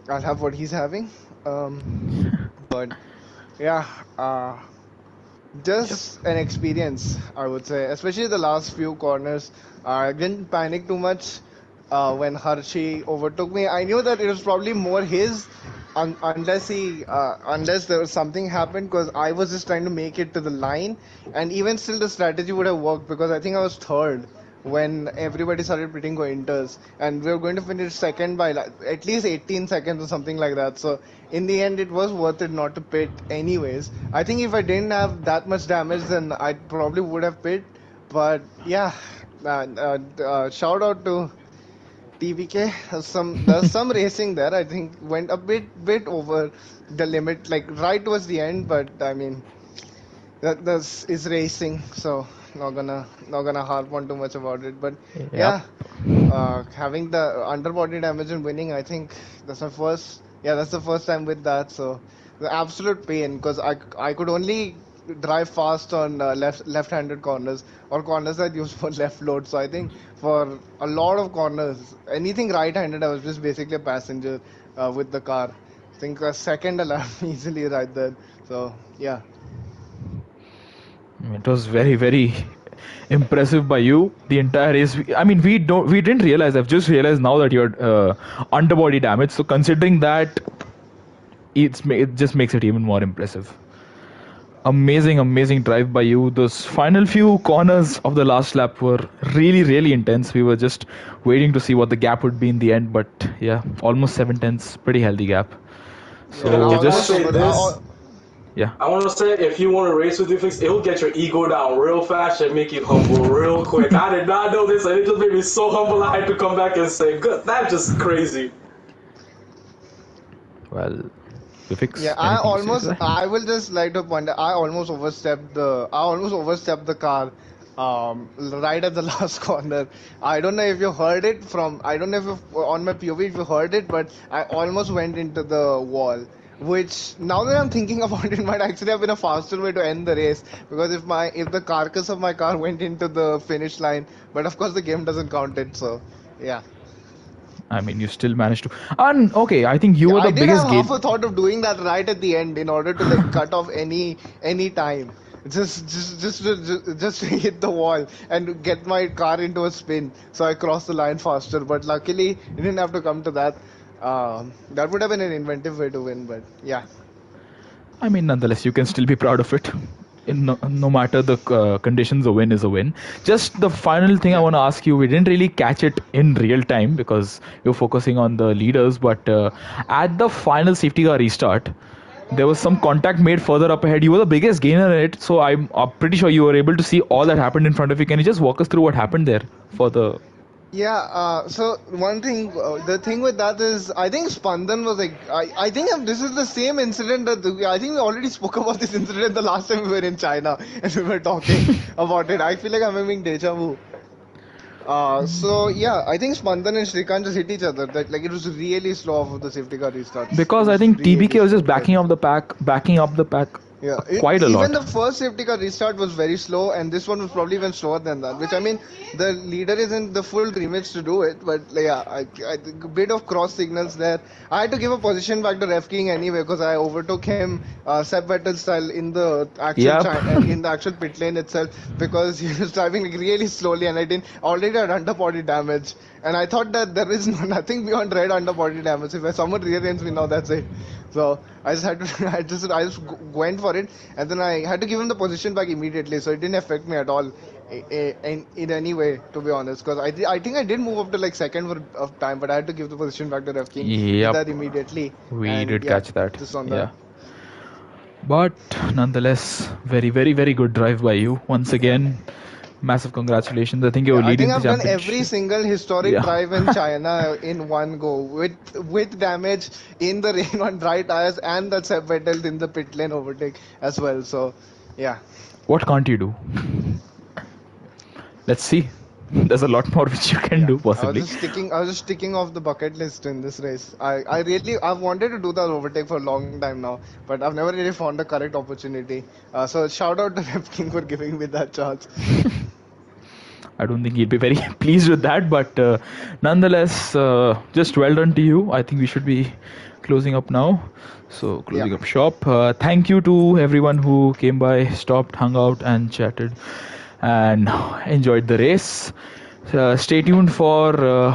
I'll have what he's having. But yeah, yep. just an experience, I would say, especially the last few corners. I didn't panic too much when Hershey overtook me. I knew that it was probably more his, unless there was something happened, because I was just trying to make it to the line, and even still the strategy would have worked because I think I was third when everybody started pitting for Inters, and we were going to finish second by at least 18 seconds or something like that. So in the end, it was worth it not to pit anyways. I think if I didn't have that much damage, then I probably would have pit. But yeah, shout out to TBK. There's some racing there. I think went a bit over the limit, like right towards the end. But I mean, that's is racing, so not gonna harp on too much about it. But Yep. yeah, having the underbody damage and winning, I think that's my first. Yeah, that's the first time with that. So the absolute pain, because I could only drive fast on left-handed corners or corners that use for left load. So I think for a lot of corners, anything right-handed, I was just basically a passenger with the car. I think a second a lap easily right there. So yeah. It was very, very impressive by you. The entire race. I mean, we didn't realize. I've just realized now that you're underbody damage. So considering that, it just makes it even more impressive. Amazing, amazing drive by you. Those final few corners of the last lap were really, really intense. We were just waiting to see what the gap would be in the end, but yeah, almost 7 tenths, pretty healthy gap. Yeah, and I And So can I almost just say over. this? yeah, I want to say, if you want to race with Netflix, it'll get your ego down real fast and make you humble real quick. I did not know this, and it just made me so humble. I had to come back and say, "Good, that's just crazy." well, Vifix, Yeah, anything to say to that? I will just like to point out, I almost overstepped the car, right at the last corner. I don't know if you heard it I don't know if on my POV if you heard it, but I almost went into the wall. Which now that I'm thinking about it, might actually have been a faster way to end the race, because if the carcass of my car went into the finish line, but of course the game doesn't count it, so yeah. I mean, you still managed to. And okay, I think you Yeah, were I the did have biggest half gain. a thought of doing that right at the end in order to like cut off any time. Just to hit the wall and get my car into a spin so I cross the line faster. But luckily, it didn't have to come to that. That would have been an inventive way to win, but yeah. I mean, nonetheless, you can still be proud of it. No matter the conditions, a win is a win. Just the final thing I Yeah. want to ask you, we didn't really catch it in real time because you're focusing on the leaders, but at the final safety car restart, there was some contact made further up ahead. You were the biggest gainer in it, so I'm pretty sure you were able to see all that happened in front of you. Can you just walk us through what happened there for the. Yeah, so one thing, the thing with that is, I think Spandan was like, I think this is the same incident I think we already spoke about this incident the last time we were in China and we were talking about it. I feel like I'm having deja vu. So yeah, I think Spandan and Shrikant just hit each other. That like it was really slow off of the safety car restarts. It Because I was think really TBK was just slow. Like backing up the pack, backing up the pack. Yeah, quite a even lot. the first safety car restart was very slow, and this one was probably even slower than that. Which I mean, the leader is in the full remit to do it, but like, yeah, I think a bit of cross signals there. I had to give a position back to Ref King anyway because I overtook him, Seb Vettel style Yep. in the actual pit lane itself because he was driving like really slowly, and I didn't already had underbody damage, and I thought that there is nothing beyond red underbody damage. If someone rear-ends me now, that's it. So I just had to, I just went for it, and then I had to give him the position back immediately, so it didn't affect me at all in any way, to be honest. Because I think I did move up to like second of time, but I had to give the position back to Ref King. Did Yep. that immediately, We and did yeah, catch that. just on Yeah. that. But nonetheless, very, very, very good drive by you. Once Yeah. again, massive congratulations. I think Yeah, you're I think leading the I've done every championship. single historic Yeah. drive in China in one go with damage in the rain on dry tires and that Seb Vettel in the pit lane overtake as well. So, yeah. What can't you do? Let's see. There's a lot more which you can Yeah, do possibly. I was just ticking off the bucket list in this race. I've wanted to do that overtake for a long time now, but I've never really found the correct opportunity. So shout out to Rep King for giving me that chance. I don't think he'll be very pleased with that, but nonetheless, just well done to you. I think we should be closing up now. So, closing Yeah. up shop. Thank you to everyone who came by, stopped, hung out, and chatted, and enjoyed the race. Stay tuned for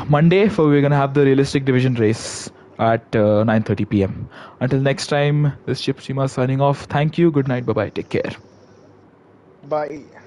Monday, for we're gonna have the realistic division race at 9:30 p.m. Until next time, this is Chip Chima signing off. Thank you. Good night. Bye bye. Take care. Bye.